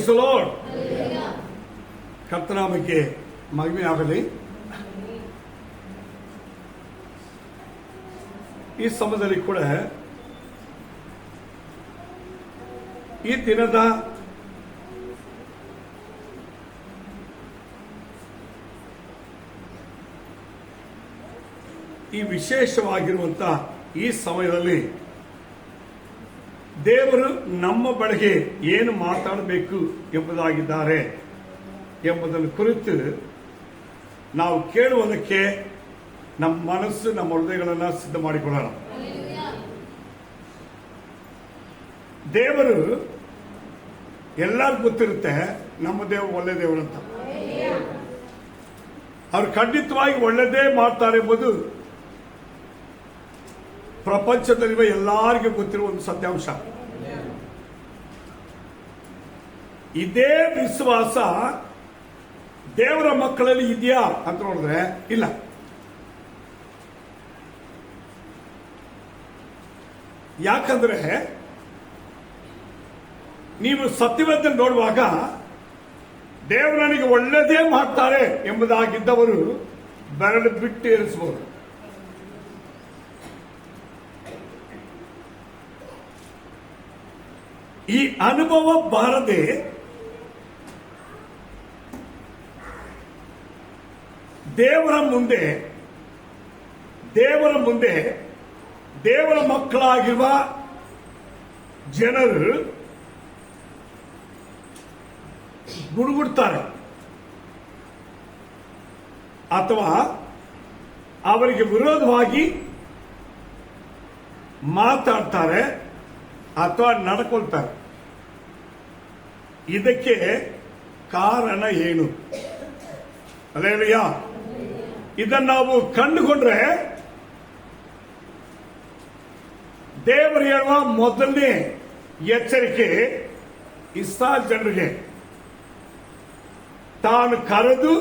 Price the lord. ಕರ್ತನಾಮಕ್ಕೆ ಮಹಿಮೆ ಆಗಲಿ. ಈ ಸಮಯದಲ್ಲಿ ಕೂಡ ಈ ದಿನದ ಈ ವಿಶೇಷವಾಗಿರುವಂತಹ ಈ ಸಮಯದಲ್ಲಿ ದೇವರು ನಮ್ಮ ಬಳಿಗೆ ಏನು ಮಾತಾಡಬೇಕು ಎಂಬುದಾಗಿದ್ದಾರೆ ಎಂಬುದನ್ನು ಕುರಿತು ನಾವು ಕೇಳುವುದಕ್ಕೆ ನಮ್ಮ ಮನಸ್ಸು, ನಮ್ಮ ಹೃದಯಗಳನ್ನು ಸಿದ್ಧ ಮಾಡಿಕೊಳ್ಳೋಣ. ದೇವರು ಎಲ್ಲರಿಗೂ ಗೊತ್ತಿರುತ್ತೆ ನಮ್ಮ ದೇವರು ಒಳ್ಳೆ ದೇವರು ಅಂತ. ಅವರು ಖಂಡಿತವಾಗಿ ಒಳ್ಳೆದೇ ಮಾಡ್ತಾರೆ ಎಂಬುದು ಪ್ರಪಂಚದಲ್ಲಿರುವ ಎಲ್ಲರಿಗೂ ಗೊತ್ತಿರುವ ಒಂದು ಸತ್ಯಾಂಶ. ಇದೇ ವಿಶ್ವಾಸ ದೇವರ ಮಕ್ಕಳಲ್ಲಿ ಇದೆಯಾ ಅಂತ ನೋಡಿದ್ರೆ ಇಲ್ಲ. ಯಾಕಂದ್ರೆ ನೀವು ಸತ್ಯವೇದ ನೋಡುವಾಗ ದೇವರು ನನಗೆ ಒಳ್ಳೆದೇ ಮಾಡ್ತಾರೆ ಎಂಬುದಾಗಿದ್ದವರು ಬೆರಳು ಬಿಟ್ಟು ಏರಿಸಬಹುದು. ಈ ಅನುಭವ ಬಾರದೆ ದೇವರ ಮುಂದೆ ದೇವರ ಮಕ್ಕಳಾಗಿರುವ ಜನರು ಗುಡುಗುಡ್ತಾರೆ ಅಥವಾ ಅವರಿಗೆ ವಿರೋಧವಾಗಿ ಮಾತಾಡ್ತಾರೆ ಅಥವಾ ನಡ್ಕೊಳ್ತಾರೆ. ಇದಕ್ಕೆ ಕಾರಣ ಏನು? ಅಲ್ಲೇಲೂಯ. ಇದನ್ನು ನಾವು ಕಂಡುಕೊಂಡ್ರೆ ದೇವರು ಹೇಳುವ ಮೊದಲನೇ ಎಚ್ಚರಿಕೆ ಇಸ್ರಾಯೇಲ್ ಜನರಿಗೆ, ತಾನು ಕರೆದು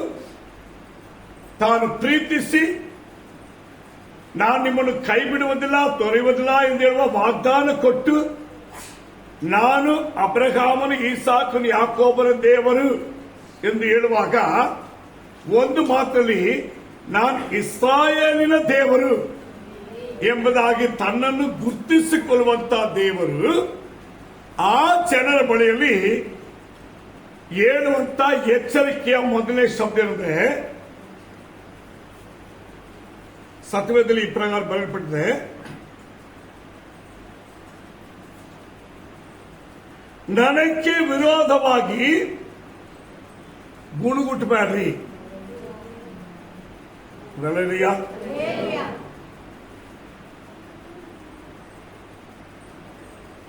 ತಾನು ಪ್ರೀತಿಸಿ ನಾನು ನಿಮ್ಮನ್ನು ಕೈ ಬಿಡುವುದಿಲ್ಲ, ತೊರೆಯುವುದಿಲ್ಲ ಎಂದು ಹೇಳುವ ವಾಗ್ದಾನ ಕೊಟ್ಟು, ನಾನು ಅಬ್ರಹಾಮನು, ಈಸಾಕನು, ಯಾಕೋಬನ ದೇವರು ಎಂದು ಹೇಳುವಾಗ ಒಂದು ಮಾತಲ್ಲಿ ನಾನು ಇಸ್ರಾಯೇಲಿನ ದೇವರು ಎಂಬುದಾಗಿ ತನ್ನನ್ನು ಗುರುತಿಸಿಕೊಳ್ಳುವಂತಹ ದೇವರು ಆ ಜನರ ಬಳಿಯಲ್ಲಿ ಹೇಳುವಂತ ಎಚ್ಚರಿಕೆಯ ಮೊದಲನೇ ಶಬ್ದ ಏನಂದ್ರೆ, ಸತ್ಯವೇದದಲ್ಲಿ ಈ ಪ್ರಕಾರ ಬರೆಯಲ್ಪಟ್ಟಿದೆ, ನನಗೆ ವಿರೋಧವಾಗಿ ಗುಣಗುಟ್ಟಬೇಡ್ರಿ.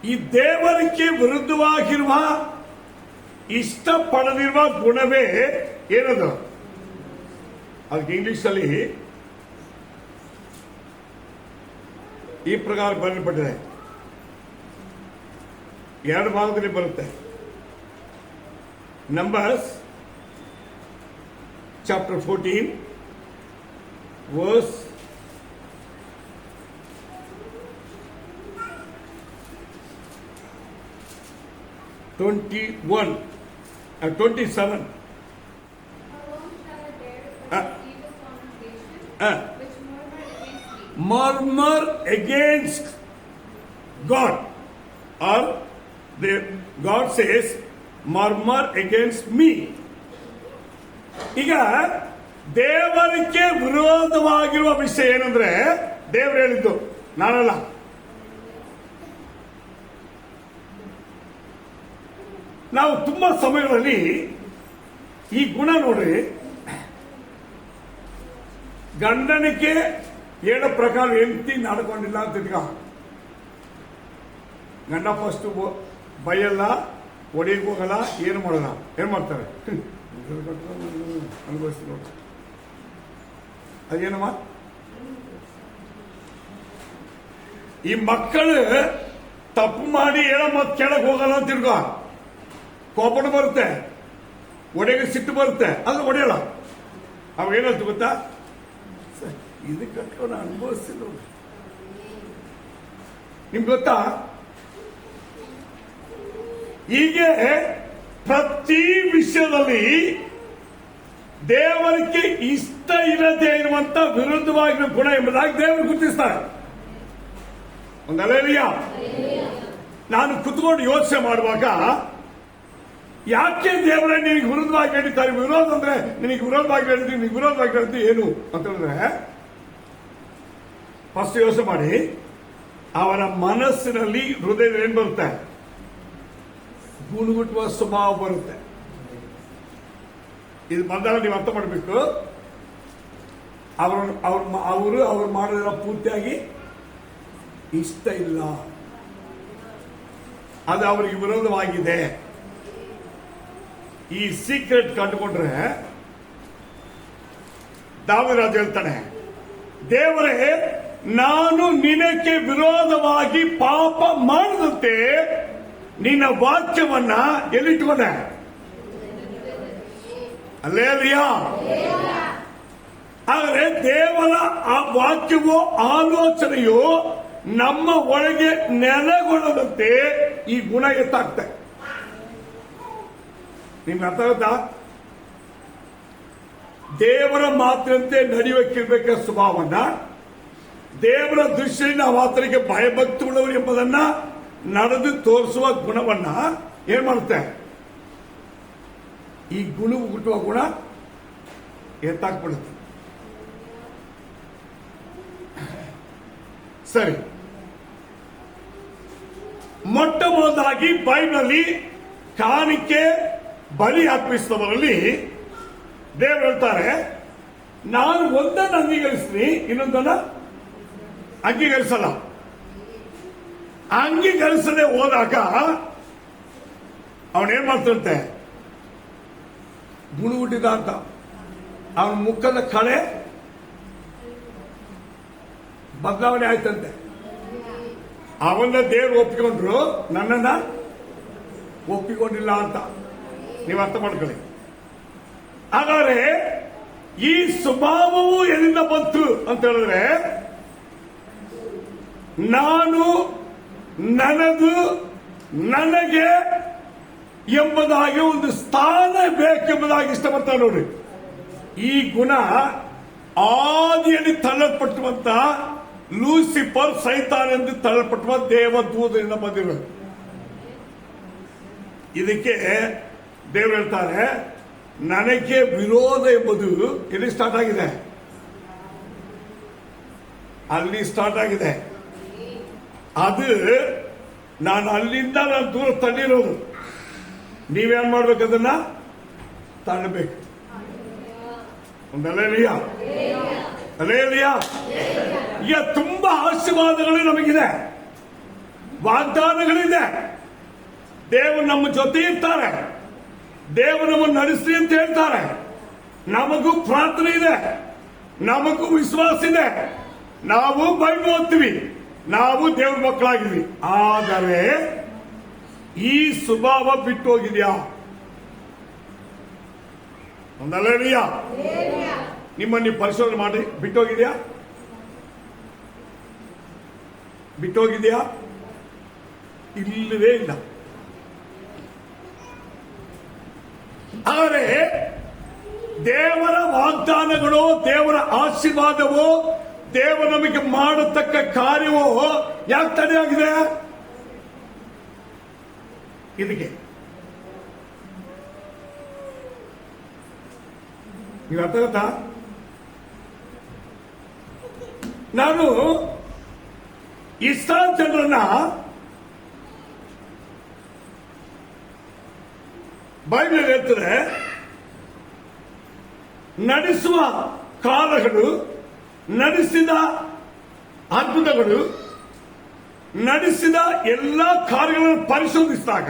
ಈ ದೇವರಿಗೆ ವಿರುದ್ಧವಾಗಿರುವ ಇಷ್ಟಪಡದಿರುವ ಗುಣವೇ ಏನದು? ಅದಕ್ಕೆ ಇಂಗ್ಲಿಷ್ ಅಲ್ಲಿ ಈ ಪ್ರಕಾರ ಬರೆಯಲ್ಪಟ್ಟಿದೆ. ಎರಡು ಭಾಗದಲ್ಲಿ ಬರುತ್ತೆ. Numbers chapter 14 verse 21 and 27. Murmur against God, or God says murmur against me. ಈಗ ದೇವರಿಗೆ ವಿರೋಧವಾಗಿರುವ ವಿಷಯ ಏನಂದ್ರೆ, ದೇವರು ಹೇಳಿದ್ದು, ನಾನಲ್ಲ. ನಾವು ತುಂಬಾ ಸಮಯಗಳಲ್ಲಿ ಈ ಗುಣ ನೋಡ್ರಿ, ಗಂಡನಿಗೆ ಹೇಳೋ ಪ್ರಕಾರ ಹೆಂಡತಿ ನಡ್ಕೊಂಡಿಲ್ಲ ಅಂತ ಇಟ್ಕ, ಗಂಡ ಫಸ್ಟ್ ಬೈಯಲ್ಲ, ಒಡೆಯಕ್ಕೆ ಹೋಗಲ್ಲ, ಏನು ಮಾಡಲ್ಲ, ಏನ್ ಮಾಡ್ತಾರೆ? ಅನುಭವಿಸ್ತೀವಿ ನೋಡಿ. ಅದೇನಮ್ಮ, ಈ ಮಕ್ಕಳು ತಪ್ಪು ಮಾಡಿ ಹೇಳೋ ಮತ್ತೆ ಕೆಳಗೆ ಹೋಗಲ್ಲ ಅಂತ ತಿರ್ಗೋ, ಕೋಪಣ ಬರುತ್ತೆ, ಒಡೆಗೆ ಸಿಟ್ಟು ಬರುತ್ತೆ, ಅದು ಒಡೆಯಲ್ಲ. ಅವಾಗ ಏನಂತ ಗೊತ್ತಾ, ಇದು ಕಟ್ಕೊಂಡು ಅನುಭವಿಸ್ತೀನಿ ನೋಡಿ. ನಿಮ್ಗೆ ಗೊತ್ತಾ, ಹೀಗೆ ಪ್ರತಿ ವಿಷಯದಲ್ಲಿ ದೇವರಿಗೆ ಇಷ್ಟ ಇರದೇ ಇರುವಂತ ವಿರುದ್ಧವಾಗಿರುವ ಗುಣ ಎಂಬುದಾಗಿ ದೇವರು ಗುರುತಿಸ್ತಾರೆ. ಒಂದು ಅಲೆಲಿಯ. ನಾನು ಕುತ್ಕೊಂಡು ಯೋಚನೆ ಮಾಡುವಾಗ ಯಾಕೆ ದೇವರೇ ನಿನಗೆ ವಿರುದ್ಧವಾಗಿ ನಡೀತಾರೆ? ವಿರೋಧ ಅಂದ್ರೆ ನಿನಗೆ ವಿರೋಧವಾಗಿ ನಡೀತೀವಿ, ನಿನಗೆ ವಿರೋಧವಾಗಿ ನಡೀತೀವಿ ಏನು ಅಂತ ಹೇಳಿದ್ರೆ, ಫಸ್ಟ್ ಯೋಚನೆ ಮಾಡಿ, ಅವರ ಮನಸ್ಸಿನಲ್ಲಿ ಹೃದಯದಲ್ಲಿ ಏನ್ ಬರುತ್ತೆ? ಗುಣಗುಟ್ಟುವ ಸ್ವಭಾವ ಬರುತ್ತೆ. ಇದು ಬಂದಾಗ ನೀವು ಅರ್ಥ ಮಾಡಬೇಕು. ಅವರು ಮಾಡೋದೆಲ್ಲ ಪೂರ್ತಿಯಾಗಿ ಇಷ್ಟ ಇಲ್ಲ, ಅದು ಅವರಿಗೆ ವಿರೋಧವಾಗಿದೆ. ಈ ಸೀಕ್ರೆಟ್ ಕಂಡುಕೊಂಡ್ರೆ ದಾವೀದರಾಜ ಹೇಳ್ತಾನೆ, ದೇವರೇ, ನಾನು ನಿನಗೆ ವಿರೋಧವಾಗಿ ಪಾಪ ಮಾಡದಂತೆ ನಿನ್ನ ವಾಕ್ಯವನ್ನ ಎಲ್ಲಿಟ್ಕೊಂಡೆ? ಅಲ್ಲೇಲಿಯಾ. ಆದರೆ ದೇವರ ಆ ವಾಕ್ಯವೋ ಆಲೋಚನೆಯೋ ನಮ್ಮ ಒಳಗೆ ನೆಲೆಗೊಳ್ಳದಂತೆ ಈ ಗುಣ ಎತ್ತಾಗ್ತದೆ. ನಿಮ್ಗೆ ಅರ್ಥ ಆಗುತ್ತಾ? ದೇವರ ಮಾತಿನಂತೆ ನಡೆಯುವಕ್ಕಿರ್ಬೇಕ ಸ್ವಭಾವವನ್ನ, ದೇವರ ದೃಷ್ಟಿಯಲ್ಲಿ ನಾವು ಆತನಿಗೆ ಭಯಭಕ್ತಿ ಉಳ್ಳವರು ಎಂಬುದನ್ನ ನಡೆದು ತೋರಿಸುವ ಗುಣವನ್ನ ಏನ್ ಮಾಡುತ್ತೆ? ಈ ಗುಣ ಹುಟ್ಟುವ ಗುಣ ಎತ್ತಾಕ್ಬಿಡುತ್ತೆ. ಸರಿ, ಮೊಟ್ಟ ಮೊದಲಾಗಿ ಬೈಬಲಲ್ಲಿ ಕಾಣಿಕೆ ಬಲಿ ಅರ್ಪಿಸಿದವರಲ್ಲಿ ದೇವರು ಹೇಳ್ತಾರೆ, ನಾನು ಒಂದನ್ನು ಅಂಗೀಕರಿಸ್ತೀನಿ, ಇನ್ನೊಂದನ್ನ ಅಂಗೀಕರಿಸಲ್ಲ. ಅಂಗೀಕರಿಸದೆ ಹೋದಾಗ ಅವನೇನ್ ಮಾಡ್ತಂತೆ? ಗುಣಗುಟ್ಟಿದ ಅಂತ ಅವನ ಮುಖದ ಕಳೆ ಬದಲಾವಣೆ ಆಯ್ತಂತೆ. ಅವನ್ನ ದೇವರು ಒಪ್ಪಿಕೊಂಡ್ರು, ನನ್ನನ್ನ ಒಪ್ಪಿಕೊಂಡಿಲ್ಲ ಅಂತ ನೀವು ಅರ್ಥ ಮಾಡ್ಕೊಳ್ಳಿ. ಹಾಗಾದ್ರೆ ಈ ಸ್ವಭಾವವು ಎಲ್ಲಿಂದ ಬಂತು ಅಂತ ಹೇಳಿದ್ರೆ, ನಾನು, ನನ್ನದು, ನನಗೆ ಎಂಬುದಾಗಿ ಒಂದು ಸ್ಥಾನ ಬೇಕೆಂಬುದಾಗಿ ಇಷ್ಟಪಡ್ತಾರೆ ನೋಡಿ. ಈ ಗುಣ ಆದಿಯಲ್ಲಿ ತಳ್ಳಲ್ಪಟ್ಟುವಂತ ಲೂಸಿಫರ್, ಸೈತಾನ್ ಎಂದು ತಳ್ಳಲ್ಪಟ್ಟುವ ದೇವದೂತರಿಂದ ಬಂದಿರೋದು. ಇದಕ್ಕೆ ದೇವರು ಹೇಳ್ತಾರೆ, ನನಗೆ ವಿರೋಧ ಎಂಬುದು ಎಲ್ಲಿ ಸ್ಟಾರ್ಟ್ ಆಗಿದೆ? ಅಲ್ಲಿ ಸ್ಟಾರ್ಟ್ ಆಗಿದೆ. ಅದು ಅಲ್ಲಿಂದ ನಾನು ದೂರ ತಳ್ಳಿರೋದು. ನೀವೇನ್ ಮಾಡ್ಬೇಕು? ಅದನ್ನ ತಳ್ಳಬೇಕು. ಒಂದಲ್ಲೇಲಿಯಾ, ಅಲ್ಲೇಲಿಯಾ. ಈಗ ತುಂಬಾ ಆಶೀರ್ವಾದಗಳು ನಮಗಿದೆ, ವಾಗ್ದಾನಗಳಿದೆ. ದೇವರು ನಮ್ಮ ಜೊತೆ ಇರ್ತಾರೆ, ದೇವರು ನಮ್ಮನ್ನು ನಡೆಸಿ ಅಂತ ಹೇಳ್ತಾರೆ. ನಮಗೂ ಪ್ರಾರ್ಥನೆ ಇದೆ, ನಮಗೂ ವಿಶ್ವಾಸ ಇದೆ, ನಾವು ಬೈಬಲ್ ಓದ್ತೀವಿ, ನಾವು ದೇವ್ರ ಮಕ್ಕಳಾಗಿದ್ವಿ. ಆದರೆ ಈ ಸ್ವಭಾವ ಬಿಟ್ಟು ಹೋಗಿದ್ಯಾ? ಒಂದಲ್ಲೇಲಿಯಾ. ನಿಮ್ಮನ್ನು ಪರಿಶೋಧನೆ ಮಾಡಿ ಬಿಟ್ಟೋಗಿದ್ಯಾ? ಬಿಟ್ಟೋಗಿದ್ಯಾ? ಇಲ್ಲವೇ ಇಲ್ಲ. ಆದರೆ ದೇವರ ವಾಗ್ದಾನಗಳು, ದೇವರ ಆಶೀರ್ವಾದವೋ, ದೇವರು ನಮಗೆ ಮಾಡತಕ್ಕ ಕಾರ್ಯವೋ ಯಾಕೆ ತಡೆಯಾಗಿದೆ? ಇದಕ್ಕೆ ನೀವು ಅರ್ಥ ಆಗುತ್ತಾ? ನಾನು ಇಸ್ರಾಯೇಲ್ ಜನರನ್ನ ಬೈಬಲ್ ಹೇಳ್ತಾರೆ, ನಡೆಸುವ ಕಾಲಗಳು, ನಡೆಸಿದ ಅದ್ಭುತಗಳು, ನಡೆಸಿದ ಎಲ್ಲ ಕಾರ್ಯಗಳನ್ನು ಪರಿಶೋಧಿಸಿದಾಗ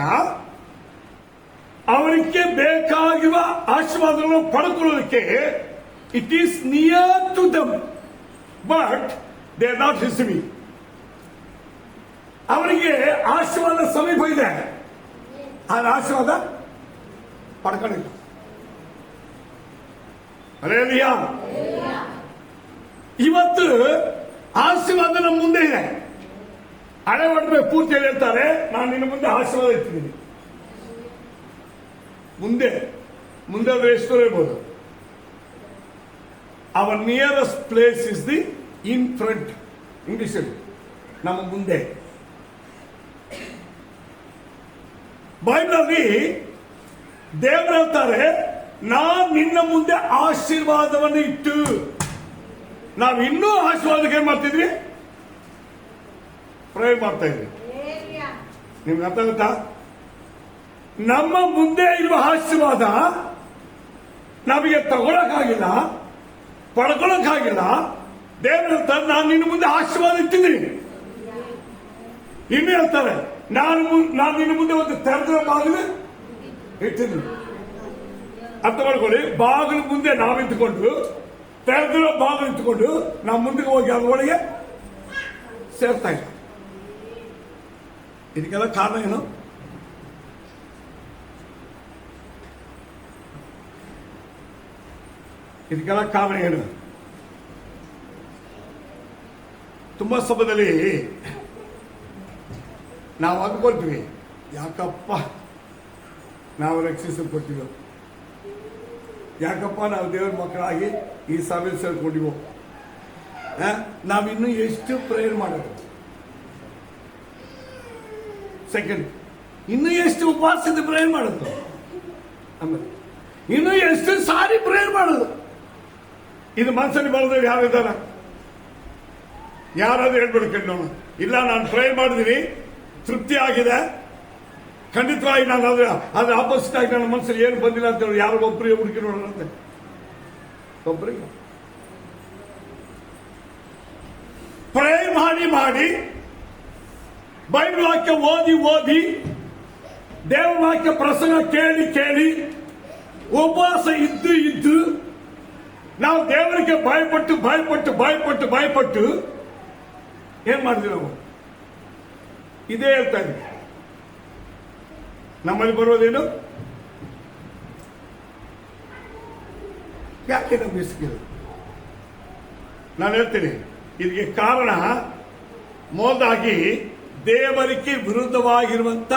ಅವರಿಗೆ ಬೇಕಾಗಿರುವ ಆಶೀರ್ವಾದಗಳನ್ನು ಪಡೆದುಕೊಳ್ಳಲಿಕ್ಕೆ it is near to them, but they are not receiving. ಅವರಿಗೆ ಆಶೀರ್ವಾದ ಸಮೀಪ ಇದೆ, ಆದ್ರೆ ಆಶೀರ್ವಾದ ಪಡ್ಕೊಂಡಿಲ್ಲ. ಹಲ್ಲೆಲೂಯಾ. ಇವತ್ತು ಆಶೀರ್ವಾದ ನಮ್ಮ ಮುಂದೆ ಇದೆ. ಹಳೆ ಒಡವೆ ಪೂರ್ತಿಯಲ್ಲಿ ಹೇಳ್ತಾರೆ, ನಾನು ನಿನ್ನ ಮುಂದೆ ಆಶೀರ್ವಾದ ಇಟ್ಟಿದ್ದೀನಿ. ಮುಂದೆ ಅಂದ್ರೆ ಎಷ್ಟು ಇರ್ಬೋದು. Our nearest place is the in front. English ಅಲ್ಲಿ ನಮ್ಮ ಮುಂದೆ. ಬೈಬಲಲ್ಲಿ ದೇವರು ಹೇಳ್ತಾರೆ, ನಾನ್ ನಿನ್ನ ಮುಂದೆ ಆಶೀರ್ವಾದವನ್ನು ಇಟ್ಟು. ನಾವು ಇನ್ನೂ ಆಶೀರ್ವಾದಕ್ಕೆ ಏನ್ ಮಾಡ್ತಿದ್ವಿ? ಪ್ರೇ ಮಾಡ್ತಾ ಇದ್ವಿ. ನಿಮ್ಗೆ ಅರ್ಥ ಆಗುತ್ತಾ? ನಮ್ಮ ಮುಂದೆ ಇರುವ ಆಶೀರ್ವಾದ ನಮಗೆ ತಗೊಳಕ್ಕಾಗಿಲ್ಲ, ಪಡ್ಕೊಳಕ್ಕಾಗಿಲ್ಲ. ದೇವರು ಹೇಳ್ತಾರೆ, ನಾನು ನಿನ್ನ ಮುಂದೆ ಆಶೀರ್ವಾದ ಇಟ್ಟಿದ್ದೀನಿ. ಇನ್ನು ಹೇಳ್ತಾರೆ, ನಾನು ನಿನ್ನ ಮುಂದೆ ಒಂದು ತೆರೆದ ಬಾಗಿಲು ಇಟ್ಟಿದ್ದೀನಿ. ಅರ್ಥ ಮಾಡ್ಕೊಳ್ಳಿ. ಬಾಗಿಲು ಮುಂದೆ ನಾವು ನಿಂತುಕೊಂಡು, ತೆರೆದಿರೋ ಬಾಗಿಲು ನಿಂತುಕೊಂಡು ನಾವು ಮುಂದೆ ಹೋಗಿ ಅದರೊಳಗೆ ಸೇರ್ತಾ ಇಲ್ಲ. ಇದಕ್ಕೆಲ್ಲ ಕಾರಣ ಏನು? ಇದಕ್ಕೆಲ್ಲ ಕಾರಣ ಏನು? ತುಂಬಾ ಸಮಯದಲ್ಲಿ ನಾವು ಅಂದ್ಕೊಳ್ತೀವಿ, ಯಾಕಪ್ಪ ನಾವು ರಕ್ಷಿಸಲ್ಪಟ್ಟಿದ್ದೆವು, ಯಾಕಪ್ಪ ನಾವು ದೇವರ ಮಕ್ಕಳಾಗಿ ಈ ಸಭೆ ಸೇರ್ಕೊಂಡಿವು, ನಾವಿನ್ನೂ ಎಷ್ಟು ಪ್ರೇಯರ್ ಮಾಡೋದು, ಸೆಕೆಂಡ್ ಇನ್ನೂ ಎಷ್ಟು ಉಪವಾಸದ ಪ್ರೇಯರ್ ಮಾಡೋದು, ಆಮೇಲೆ ಇನ್ನೂ ಎಷ್ಟು ಸಾರಿ ಪ್ರೇಯರ್ ಮಾಡೋದು. ಇದು ಮನಸ್ಸಲ್ಲಿ ಬರೋದು ಯಾರಿದ್ದಾರ? ಯಾರಾದ್ರೂ ಹೇಳ್ಬಿಡು ಕೇಳೋಣ. ಇಲ್ಲ, ನಾನು ಪ್ರೇಯರ್ ಮಾಡಿದೀನಿ, ತೃಪ್ತಿ ಆಗಿದೆ, ಖಂಡಿತವಾಗಿ ನಾನು ಅದ್ರ ಆಪೋಸಿಟ್ ಆಗಿ ನನ್ನ ಮನಸ್ಸಲ್ಲಿ ಏನು ಬಂದಿಲ್ಲ ಅಂತ ಹೇಳಿ ಯಾರು ಒಬ್ಬರಿಗೆ ಹುಡುಕಿ ನೋಡೋಣ ಅಂತ. ಒಬ್ಬರಿಗೆ ಪ್ರೇಯರ್ ಮಾಡಿ ಬೈಬಲ್ ವಾಕ್ಯ ಓದಿ ದೇವರ ವಾಕ್ಯ ಪ್ರಸಂಗ ಕೇಳಿ ಉಪವಾಸ ಇದ್ದು ನಾವು ದೇವರಿಗೆ ಭಯಪಟ್ಟು ಏನ್ ಮಾಡಿದ್ವಿ ನಾವು? ಇದೇ ಹೇಳ್ತಾ ಇದ್ವಿ. ನಮ್ಮಲ್ಲಿ ಬರೋದೇನು? ಯಾಕೆ ನಾವು ಬಿಸಿಕಿಲ್ಲ? ನಾನು ಹೇಳ್ತೀನಿ, ಇದಕ್ಕೆ ಕಾರಣ ಮೊದಲಾಗಿ ದೇವರಿಗೆ ವಿರುದ್ಧವಾಗಿರುವಂತ,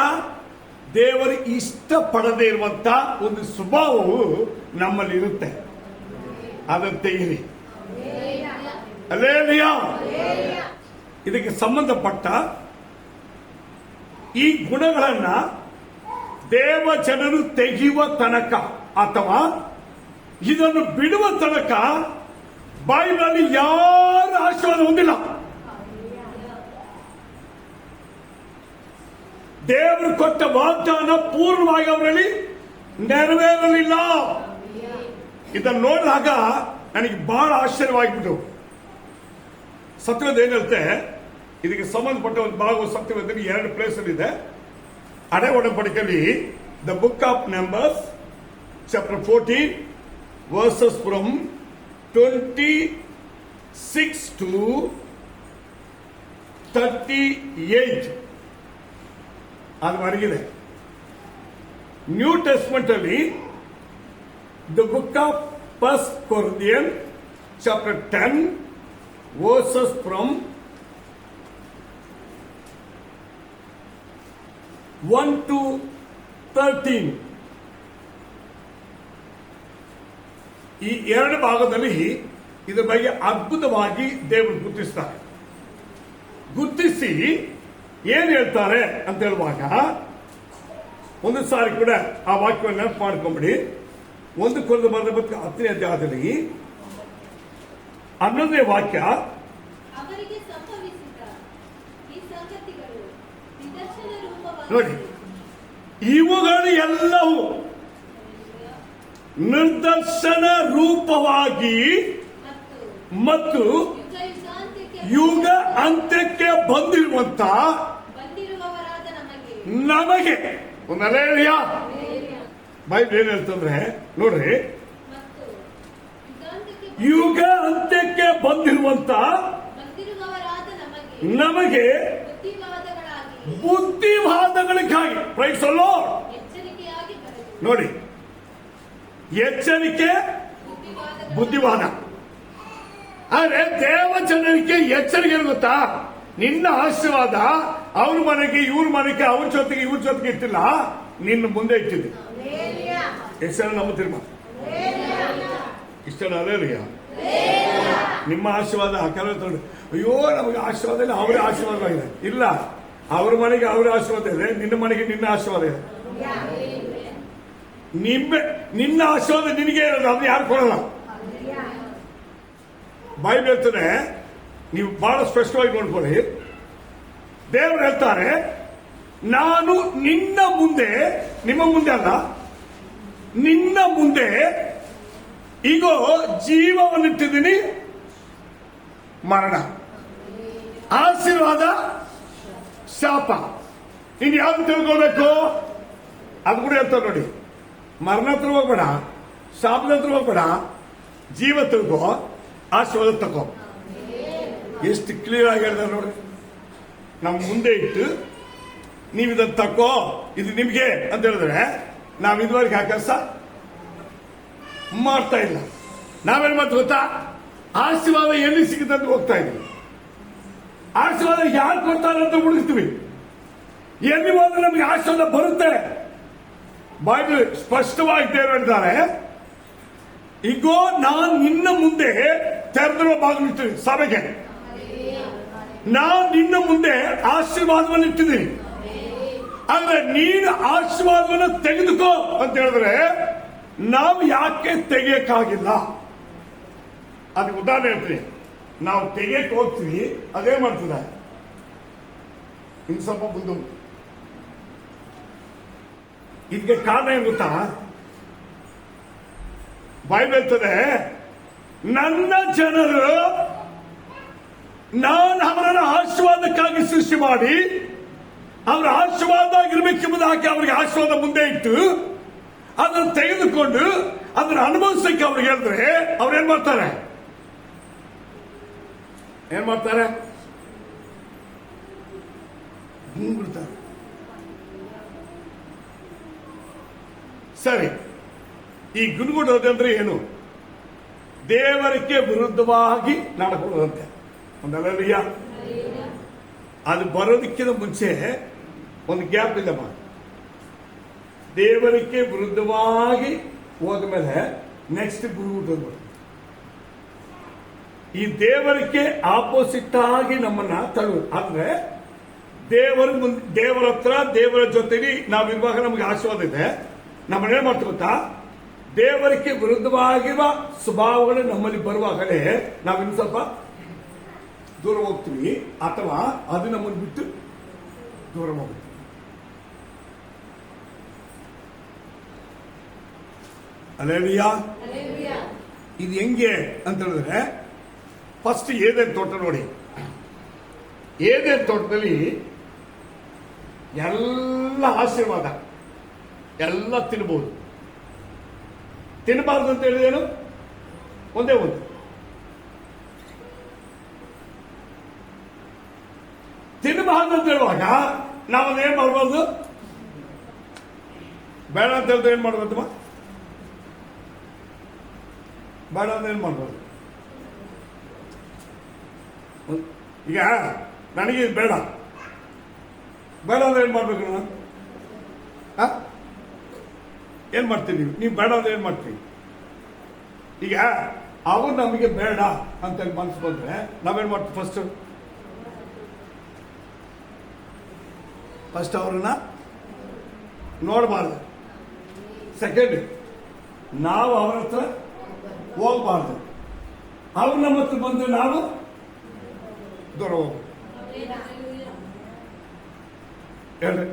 ದೇವರಿಗೆ ಇಷ್ಟಪಡದೇ ಇರುವಂತ ಒಂದು ಸ್ವಭಾವವು ನಮ್ಮಲ್ಲಿ ಇರುತ್ತೆ. ಅದನ್ನು ತೆಗಿರಿ. ಹಲ್ಲೆಲೂಯಾ. ಇದಕ್ಕೆ ಸಂಬಂಧಪಟ್ಟ ಈ ಗುಣಗಳನ್ನ ದೇವ ಜನರು ತೆಗೆಯುವ ತನಕ ಅಥವಾ ಇದನ್ನು ಬಿಡುವ ತನಕ ಬೈಬಲಲ್ಲಿ ಯಾರು ಆಶೀರ್ವಾದ ಹೊಂದಿಲ್ಲ. ದೇವರು ಕೊಟ್ಟ ವಾಗ್ದಾನ ಪೂರ್ಣವಾಗಿ ಅವರಲ್ಲಿ ನೆರವೇರಲಿಲ್ಲ. ಇದನ್ನು ನೋಡಿದಾಗ ನನಗೆ ಬಹಳ ಆಶ್ಚರ್ಯವಾಗಿಬಿಟ್ಟು, ಸತ್ಯವೇದ ಏನ್ ಹೇಳುತ್ತೆ, ಇದಕ್ಕೆ ಸಂಬಂಧಪಟ್ಟ ಒಂದು ಭಾಗ ಸತ್ಯವೇದದಲ್ಲಿ 2 ಪ್ಲೇಸ್ ಅಲ್ಲಿ ಇದೆ. ಹಳೆ ಒಡಂಬಡಿಕೆಯಲ್ಲಿ the book of Numbers chapter 14 verses from 26 to 38 ಅದುವರೆಗಿದೆ. ನ್ಯೂ ಟೆಸ್ಟ್ಮೆಂಟ್ ಅಲ್ಲಿ the book of first Corinthian chapter 10 verses from 1 to 13. ಈ 2 ಭಾಗದಲ್ಲಿ ಇದರ ಬಗ್ಗೆ ಅದ್ಭುತವಾಗಿ ದೇವರು ಗುರುತಿಸ್ತಾರೆ. ಗುರುತಿಸಿ ಏನ್ ಹೇಳ್ತಾರೆ ಅಂತ ಹೇಳುವಾಗ ಒಂದು ಸಾರಿ ಕೂಡ ಆ ವಾಕ್ಯವನ್ನು ನೆನಪು ಮಾಡ್ಕೊಂಬಿಡಿ. 1 ಕೊರಿಂಥ ಬರೆದ ಪತ್ರಿಕೆ 10ನೇ ಅಧ್ಯಾಯದಲ್ಲಿ 11ನೇ ವಾಕ್ಯ, ಅವರಿಗೆ ಸಂಭವಿಸಿದ ಈ ಸಂಗತಿಗಳು ನಿದರ್ಶನ ರೂಪವಾಗಿ ನೋಡಿ, ಇವುಗಳು ಎಲ್ಲವೂ ನಿದರ್ಶನ ರೂಪವಾಗಿ ಮತ್ತು ಯುಗ ಅಂತ್ಯಕ್ಕೆ ಬಂದಿರುವಂತ ನಮಗೆ ಒಂದು ಹಲ್ಲೆಲೂಯಾ. ಬೈಬಲ್ ಏನ್ ಹೇಳ್ತಂದ್ರೆ ನೋಡ್ರಿ, ಯುಗ ಅಂತ್ಯಕ್ಕೆ ಬಂದಿರುವಂತ ನಮಗೆ ಬುದ್ಧಿವಾದಗಳಿಗಾಗಿ ಪ್ರೈಸ್ ದಿ ಲಾರ್ಡ್. ನೋಡಿ, ಎಚ್ಚರಿಕೆ ಬುದ್ಧಿವಾದ. ಆದ್ರೆ ದೇವ ಜನರಿಗೆ ಎಚ್ಚರಿಕೆ ಗೊತ್ತಾ? ನಿನ್ನ ಆಶೀರ್ವಾದ ಅವ್ರ ಮನೆಗೆ, ಇವ್ರ ಮನೆಗೆ, ಅವ್ರ ಜೊತೆಗೆ ಇವ್ರ ಜೊತೆಗೆ ಇಟ್ಟಿಲ್ಲ, ನಿನ್ನ ಮುಂದೆ ಇಟ್ಟಿದೆ. ಎಷ್ಟು ಜನ ನಂಬುತ್ತೀರಮ್ಮ? ಇಷ್ಟ ಅಲ್ಲೇರಿಯ ನಿಮ್ಮ ಆಶೀರ್ವಾದ ಕೆಲವು ತೊಗೊಂಡು ಅಯ್ಯೋ ನಮಗೆ ಆಶೀರ್ವಾದ ಇಲ್ಲ, ಅವರೇ ಆಶೀರ್ವಾದವಾಗಿದೆ. ಇಲ್ಲ, ಅವ್ರ ಮನೆಗೆ ಅವರ ಆಶೀರ್ವಾದ ಇದೆ, ನಿನ್ನ ಮನೆಗೆ ನಿನ್ನ ಆಶೀರ್ವಾದ ಇದೆ. ನಿನ್ನ ಆಶೀರ್ವಾದ ನಿನಗೆ ಇರೋದು, ಅದು ಯಾರು ಕೊಡಲ್ಲ. ಬೈಬಲ್ ಹೇಳ್ತಾನೆ, ನೀವು ಬಹಳ ಸ್ಪಷ್ಟವಾಗಿ ನೋಡ್ಕೊಳ್ಳಿ. ದೇವರು ಹೇಳ್ತಾರೆ, ನಾನು ನಿನ್ನ ಮುಂದೆ, ನಿಮ್ಮ ಮುಂದೆ ಅಲ್ಲ, ನಿನ್ನ ಮುಂದೆ ಈಗ ಜೀವವನ್ನಿಟ್ಟಿದ್ದೀನಿ, ಮರಣ, ಆಶೀರ್ವಾದ, ಶಾಪ. ಇನ್ನು ಯಾವ್ದು ತಿಳ್ಕೊಳ್ಬೇಕು ಅದು ಕೂಡ ಹೇಳ್ತಾರೆ ನೋಡಿ. ಮರಣ ಹತ್ರ ಹೋಗ್ಬೇಡ, ಶಾಪದ ಹತ್ರ ಹೋಗ್ಬೇಡ, ಜೀವ ತಿಳ್ಕೊ, ಆಶೀರ್ವಾದ ತಗೋ. ಎಷ್ಟು ಕ್ಲಿಯರ್ ಆಗಿ ಹೇಳ್ತಾರೆ ನೋಡಿ. ನಮ್ಮ ಮುಂದೆ ಇಟ್ಟು ನೀವು ಇದನ್ನು ತಕ್ಕೋ, ಇದು ನಿಮ್ಗೆ ಅಂತ ಹೇಳಿದ್ರೆ ನಾವು ಇದುವರೆಗೆ ಆ ಕೆಲಸ ಮಾಡ್ತಾ ಇಲ್ಲ. ನಾವೇನ್ ಮಾಡ್ತೀವಿ ಗೊತ್ತಾ? ಆಶೀರ್ವಾದ ಎಲ್ಲಿ ಸಿಗುತ್ತೆ ಅಂತ ಹೋಗ್ತಾ ಇದ್ವಿ. ಆಶೀರ್ವಾದ ಯಾರು ಕೊಡ್ತಾರೆ ಅಂತ ಹುಡುಕ್ತೀವಿ. ಎಲ್ಲಿ ಹೋದ್ರೆ ನಮಗೆ ಆಶೀರ್ವಾದ ಬರುತ್ತೆ. ಬೈಬಲ್ ಸ್ಪಷ್ಟವಾಗಿ ದೇವರು ಹೇಳ್ತಾರೆ, ಈಗೋ ನಾನು ನಿನ್ನ ಮುಂದೆ ತೆರೆದಿರುವ ಬಾಗಿಲು ಇಟ್ಟಿದ್ದೀನಿ. ಸಭೆಗೆ ನಾನು ನಿನ್ನ ಮುಂದೆ ಆಶೀರ್ವಾದವನ್ನು ಇಟ್ಟಿದ್ದೀನಿ. ಆದ್ರೆ ನೀನು ಆಶೀರ್ವಾದವನ್ನು ತೆಗೆದುಕೋ ಅಂತ ಹೇಳಿದ್ರೆ ನಾವು ಯಾಕೆ ತೆಗೆಯಕ್ಕಾಗಿಲ್ಲ? ಅದಕ್ಕೆ ಉದಾಹರಣೆ ಹೇಳ್ತೀನಿ. ನಾವು ತೆಗೆಯಕ್ಕೆ ಹೋಗ್ತೀವಿ, ಅದೇ ಮಾಡ್ತದೆ ಇನ್ನು ಸ್ವಲ್ಪ ಮುಂದೆ. ಇದಕ್ಕೆ ಕಾರಣ ಏನು ಗೊತ್ತಾ? ಬೈಬಲ್ ಹೇಳ್ತದೆ, ನನ್ನ ಜನರು ನಾನು ಅವರನ್ನು ಆಶೀರ್ವಾದಕ್ಕಾಗಿ ಸೃಷ್ಟಿ ಮಾಡಿ ಅವರ ಆಶೀರ್ವಾದ ಆಗಿರ್ಬೇಕೆಂಬುದಾಗಿ ಅವರಿಗೆ ಆಶೀರ್ವಾದ ಮುಂದೆ ಇಟ್ಟು ಅದನ್ನು ತೆಗೆದುಕೊಂಡು ಅದನ್ನು ಅನುಭವಿಸಕ್ಕೆ ಅವ್ರಿಗೆ ಹೇಳಿದ್ರೆ ಅವ್ರೇನ್ ಮಾಡ್ತಾರೆ? ಏನ್ ಮಾಡ್ತಾರೆ? ಬಿಡ್ತಾರೆ. ಸರಿ, ಈ ಗುಣಗುಡೋದಂದ್ರೆ ಏನು? ದೇವರಿಗೆ ವಿರುದ್ಧವಾಗಿ ನಡ್ಕೊಳ್ಳುವಂತೆ. ಒಂದಲ್ಲ, ಅದು ಬರೋದಕ್ಕಿಂತ ಮುಂಚೆ ಒಂದು ಗ್ಯಾಪ್ ಇದೆಮ್ಮ. ದೇವರಿಗೆ ವಿರುದ್ಧವಾಗಿ ಹೋದ ಮೇಲೆ ನೆಕ್ಸ್ಟ್ ಗುರುಗುಡೋದು. ಈ ದೇವರಿಗೆ ಆಪೋಸಿಟ್ ಆಗಿ ನಮ್ಮನ್ನ ತಳ್ಳುವುದು. ಅಂದ್ರೆ ದೇವರ ಹತ್ರ, ದೇವರ ಜೊತೆಗೆ ನಾವಿರುವಾಗ ನಮಗೆ ಆಶೀರ್ವಾದ ಇದೆ. ನಮ್ಮನ್ನೇನ್ ಮಾಡ್ತೀವಿ ಗೊತ್ತಾ? ದೇವರಿಗೆ ವಿರುದ್ಧವಾಗಿರುವ ಸ್ವಭಾವಗಳು ನಮ್ಮಲ್ಲಿ ಬರುವಾಗಲೇ ನಾವಿನ್ನು ಸ್ವಲ್ಪ ದೂರ ಹೋಗ್ತೀವಿ, ಅಥವಾ ಅದು ನಮ್ಮನ್ನು ಬಿಟ್ಟು ದೂರ ಹೋಗ್ತೀವಿ. ಅಲ್ಲೇಲೂಯಾ. ಇದು ಹೆಂಗೆ ಅಂತ ಹೇಳಿದ್ರೆ, ಫಸ್ಟ್ ಏದೇನ್ ತೋಟ ನೋಡಿ. ಏದೇನ್ ತೋಟದಲ್ಲಿ ಎಲ್ಲ ಆಶೀರ್ವಾದ, ಎಲ್ಲ ತಿನ್ಬಹುದು. ತಿನ್ನಬಾರ್ದು ಅಂತ ಹೇಳಿದೇನು? ಒಂದೇ ಒಂದು. ತಿನ್ನಬಾರ್ದು ಅಂತ ಹೇಳುವಾಗ ನಾವದೇನ್ ಮಾಡಬಾರ್ದು? ಬೇಡ ಅಂತ ಹೇಳಿದ್ರೆ ಏನ್ ಮಾಡ್ಬೋದಮ್ಮ? ಬೇಡ ಅಂತ ಏನ್ ಮಾಡ್ಬೋದು? ಈಗ ನನಗೆ ಇದು ಬೇಡ, ಬೇಡ ಅಂದ್ರೆ ಏನ್ ಮಾಡ್ಬೇಕು? ನಾನು ಏನ್ ಮಾಡ್ತೀನಿ? ನೀವು ಬೇಡ ಅಂದ್ರೆ ಏನ್ ಮಾಡ್ತೀವಿ? ಈಗ ಅವ್ರು ನಮಗೆ ಬೇಡ ಅಂತ ಮನಸ್ಸು ಬಂದ್ರೆ ನಾವೇನ್ ಮಾಡ್ತೀವಿ? ಫಸ್ಟ್ ಅವ್ರನ್ನ ನೋಡಬಾರ್ದು. ಸೆಕೆಂಡ್, ನಾವು ಅವ್ರ ಹತ್ರ ಹೋಗ್ಬಾರ್ದು. ಅವ್ರು ನಮ್ಮ ಹತ್ರ ಬಂದ್ರೆ ನಾವು ದೂರ ಹೋಗ್ಬೇಕು. ಹೇಳ್ರಿ,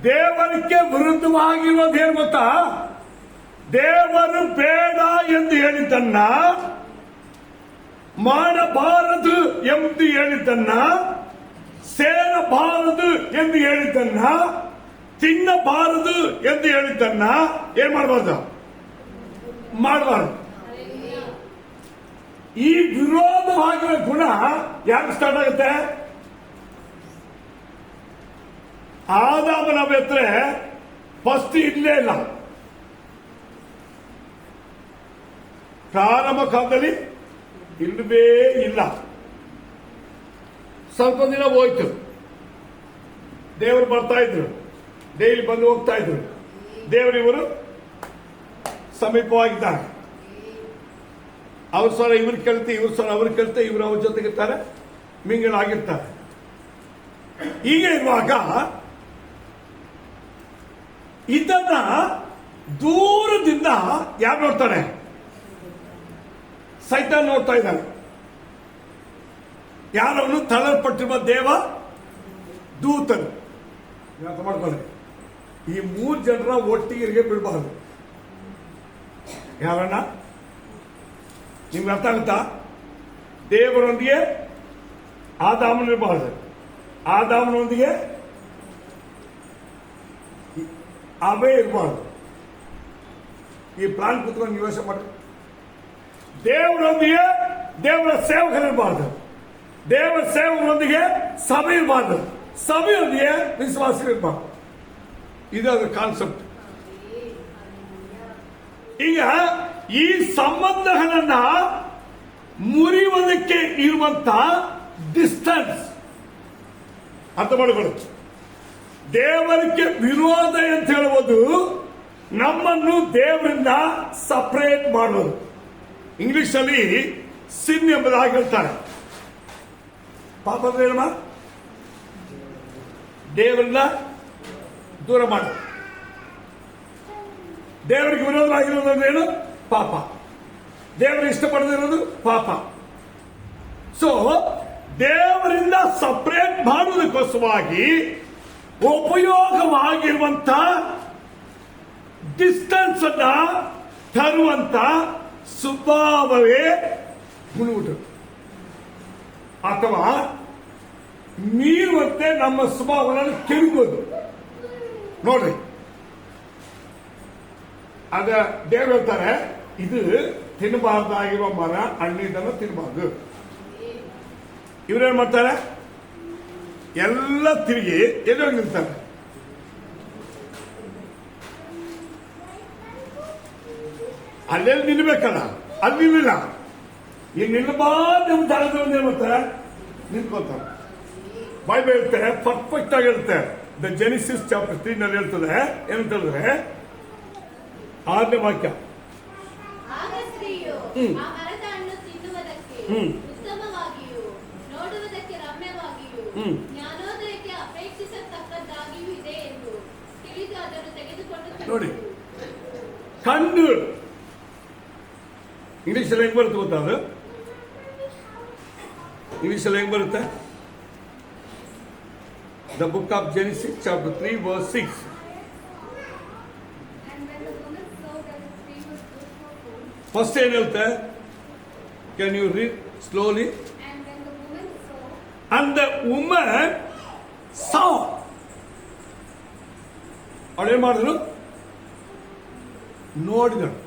ದೇವರಿಗೆ ವಿರುದ್ಧವಾಗಿರೋದು ಏನು ಗೊತ್ತಾ? ದೇವರು ಬೇಡ ಎಂದು ಹೇಳಿದ್ದನ್ನ, ಮಾಡಬಾರದು ಎಂದು ಹೇಳಿದ್ದನ್ನ, ಸೇರಬಾರದು ಎಂದು ಹೇಳಿದ್ದನ್ನ, ತಿನ್ನಬಾರದು ಎಂದು ಹೇಳಿದ್ದನ್ನ ಏನ್ ಮಾಡಬಾರ್ದು? ಮಾಡಬಾರದು. ಈ ವಿರೋಧವಾಗಿರೋ ಗುಣ ಯಾಕೆ ಸ್ಟಾರ್ಟ್ ಆಗುತ್ತೆ? ಆದಾಮನ ಹತ್ರ ಫಸ್ಟ್ ಇಲ್ಲೇ ಇಲ್ಲ. ಪ್ರಾರಂಭ ಕಾಲದಲ್ಲಿ ಇಲ್ಲವೇ ಇಲ್ಲ. ಸ್ವಲ್ಪ ದಿನ ಹೋಯ್ತು, ದೇವರು ಬರ್ತಾ ಇದ್ರು, ಡೈಲಿ ಬಂದು ಹೋಗ್ತಾ ಇದ್ರು. ದೇವರಿವರು ಸಮೀಪವಾಗಿದ್ದಾರೆ. ಅವ್ರ ಸ್ವರ ಇವ್ರು ಕೇಳುತ್ತೆ, ಇವ್ರ ಸ್ವರ ಅವ್ರು ಕೇಳುತ್ತೆ, ಇವ್ರು ಅವ್ರ ಜೊತೆಗಿರ್ತಾರೆ, ಮಿಂಗಳಾಗಿರ್ತಾರೆ. ಹೀಗೆ ಇರುವಾಗ ಇದನ್ನ ದೂರದಿಂದ ಯಾರು ನೋಡ್ತಾನೆ? ಸೈತಾನ್ ನೋಡ್ತಾ ಇದ್ದಾನೆ. ಯಾರನ್ನು ತಳ್ಳಲ್ಪಟ್ಟಿರುವ ದೇವ ದೂತರು. ಅರ್ಥ ಮಾಡ್ಕೊಳ್ಳಿ, ಈ 3 ಜನರ ಒಟ್ಟಿಗೆ ಬಿಡಬಾರದು. ಯಾರನ್ನ? ನಿಮ್ಗೆ ಅರ್ಥ ಆಗುತ್ತಾ? ದೇವರೊಂದಿಗೆ ಆದಾಮನಿರಬಾರದು, ಆದಾಮನೊಂದಿಗೆ ಅವೇ ಇರಬಾರದು. ಈ ಪ್ಲಾನ್ ಕುತ್ಕೊಂಡು ಯೋಚನೆ ಮಾಡಿ. ದೇವರೊಂದಿಗೆ ದೇವರ ಸೇವಕರಿರಬಾರದು, ದೇವರ ಸೇವಕರೊಂದಿಗೆ ಸಭೆ ಇರಬಾರದು, ಸಭೆಯೊಂದಿಗೆ ವಿಶ್ವಾಸವಿರಬಾರದು. ಇದು ಅದರ ಕಾನ್ಸೆಪ್ಟ್. ಈಗ ಈ ಸಂಬಂಧಗಳನ್ನ ಮುರಿಯುವುದಕ್ಕೆ ಇರುವಂತ ಡಿಸ್ಟನ್ಸ್ ಅರ್ಥ ಮಾಡಿಕೊಳ್ಳಿ. ದೇವರಿಗೆ ವಿರೋಧ ಅಂತ ಹೇಳುವುದು ನಮ್ಮನ್ನು ದೇವರಿಂದ ಸಪರೇಟ್ ಮಾಡುವುದು. ಇಂಗ್ಲಿಷ್ ಅಲ್ಲಿ ಸಿನ್ ಎಂಬುದಾಗಿ ಹೇಳ್ತಾರೆ. ಪಾಪ ಅಂದ್ರೆ ಏನಮ್ಮ? ದೇವರಿಂದ ದೂರ ಮಾಡು. ದೇವರಿಗೆ ವಿರೋಧವಾಗಿರೋದು ಏನು? ಪಾಪ. ದೇವರು ಇಷ್ಟಪಡದಿರೋದು ಪಾಪ. ಸೊ ದೇವರಿಂದ ಸಪರೇಟ್ ಮಾಡುವುದಕ್ಕೋಸ್ಕರವಾಗಿ ಉಪಯೋಗವಾಗಿರುವಂತ ಡಿಸ್ಟೆನ್ಸ್ ಅನ್ನ ತರುವಂತ ಸ್ವಭಾವವೇ ಗುಣಗುಟ್ಟು, ಅಥವಾ ಮೀರುವಂತೆ ನಮ್ಮ ಸ್ವಭಾವವನ್ನು ಕೆಡಗೋದು. ನೋಡ್ರಿ, ಅದ ದೇವರು ಹೇಳ್ತಾರೆ, ಇದು ತಿನ್ನಬಾರ್ದಾಗಿರುವ ಮರ, ಹಣ್ಣಿದ್ದನ್ನು ತಿನ್ನಬಾರ್ದು. ಇವರೇನ್ ಮಾಡ್ತಾರೆ? ಎಲ್ಲ ತಿರುಗಿ ಎಲ್ಲಿ ನಿಲ್ತಾರೆ? ಅಲ್ಲೆಲ್ಲಿ ನಿಲ್ಬೇಕಲ್ಲ, ಅಲ್ಲಿ ನಿಲ್ಲಿಲ್ಲ. ಈಗ ನಿಲ್ಲಬಾರ್ದು ಜಾಗದಲ್ಲಿ ಏನ್ ಮಾಡ್ತಾರೆ? ನಿಂತ್ಕೊಳ್ತಾರೆ. ಬೈಬಲ್ ಹೇಳ್ತಾರೆ, ಪರ್ಫೆಕ್ಟ್ ಆಗಿ ಹೇಳ್ತಾರೆ. ದ ಜೆನಿಸಿಸ್ ಚಾಪ್ಟರ್ 3 ನಲ್ಲಿ ಹೇಳ್ತದೆ, ಏನಂತ ಹೇಳಿದ್ರೆ 6ನೇ ವಾಕ್ಯ, ಆಗ ಸ್ತ್ರೀಯು ಆ ಮರದ ಹಣ್ಣು ತಿನ್ನುವುದಕ್ಕೆ ಉತ್ತಮವಾಗಿಯೂ ನೋಡುವುದಕ್ಕೆ ರಮ್ಯವಾಗಿಯೂ ಜ್ಞಾನೋದಯಕ್ಕೆ ಅಪೇಕ್ಷಿಸತಕ್ಕದ್ದಾಗಿಯೂ ಇದೆ ಎಂದು ತಿಳಿದು ಅದನ್ನು ತೆಗೆದುಕೊಂಡು ನೋಡಿ, ಕಣ್ಣು ಇಂಗ್ಲಿಷ್ ಅಲ್ಲಿ ಹೆಂಗ್ ಬರುತ್ತೆ ಗೊತ್ತಾ? ಅದು ಇಂಗ್ಲಿಷ್ ಅಲ್ಲಿ ಹೆಂಗ್ ಬರುತ್ತೆ? The book of Genesis chapter 3 verse 6. First ಏನ್ ಹೇಳ್ತೆ? Can you read slowly? And the woman saw. ಅವಳೇನ್ ಮಾಡಿದ್ರು? ನೋಡಿದಳು.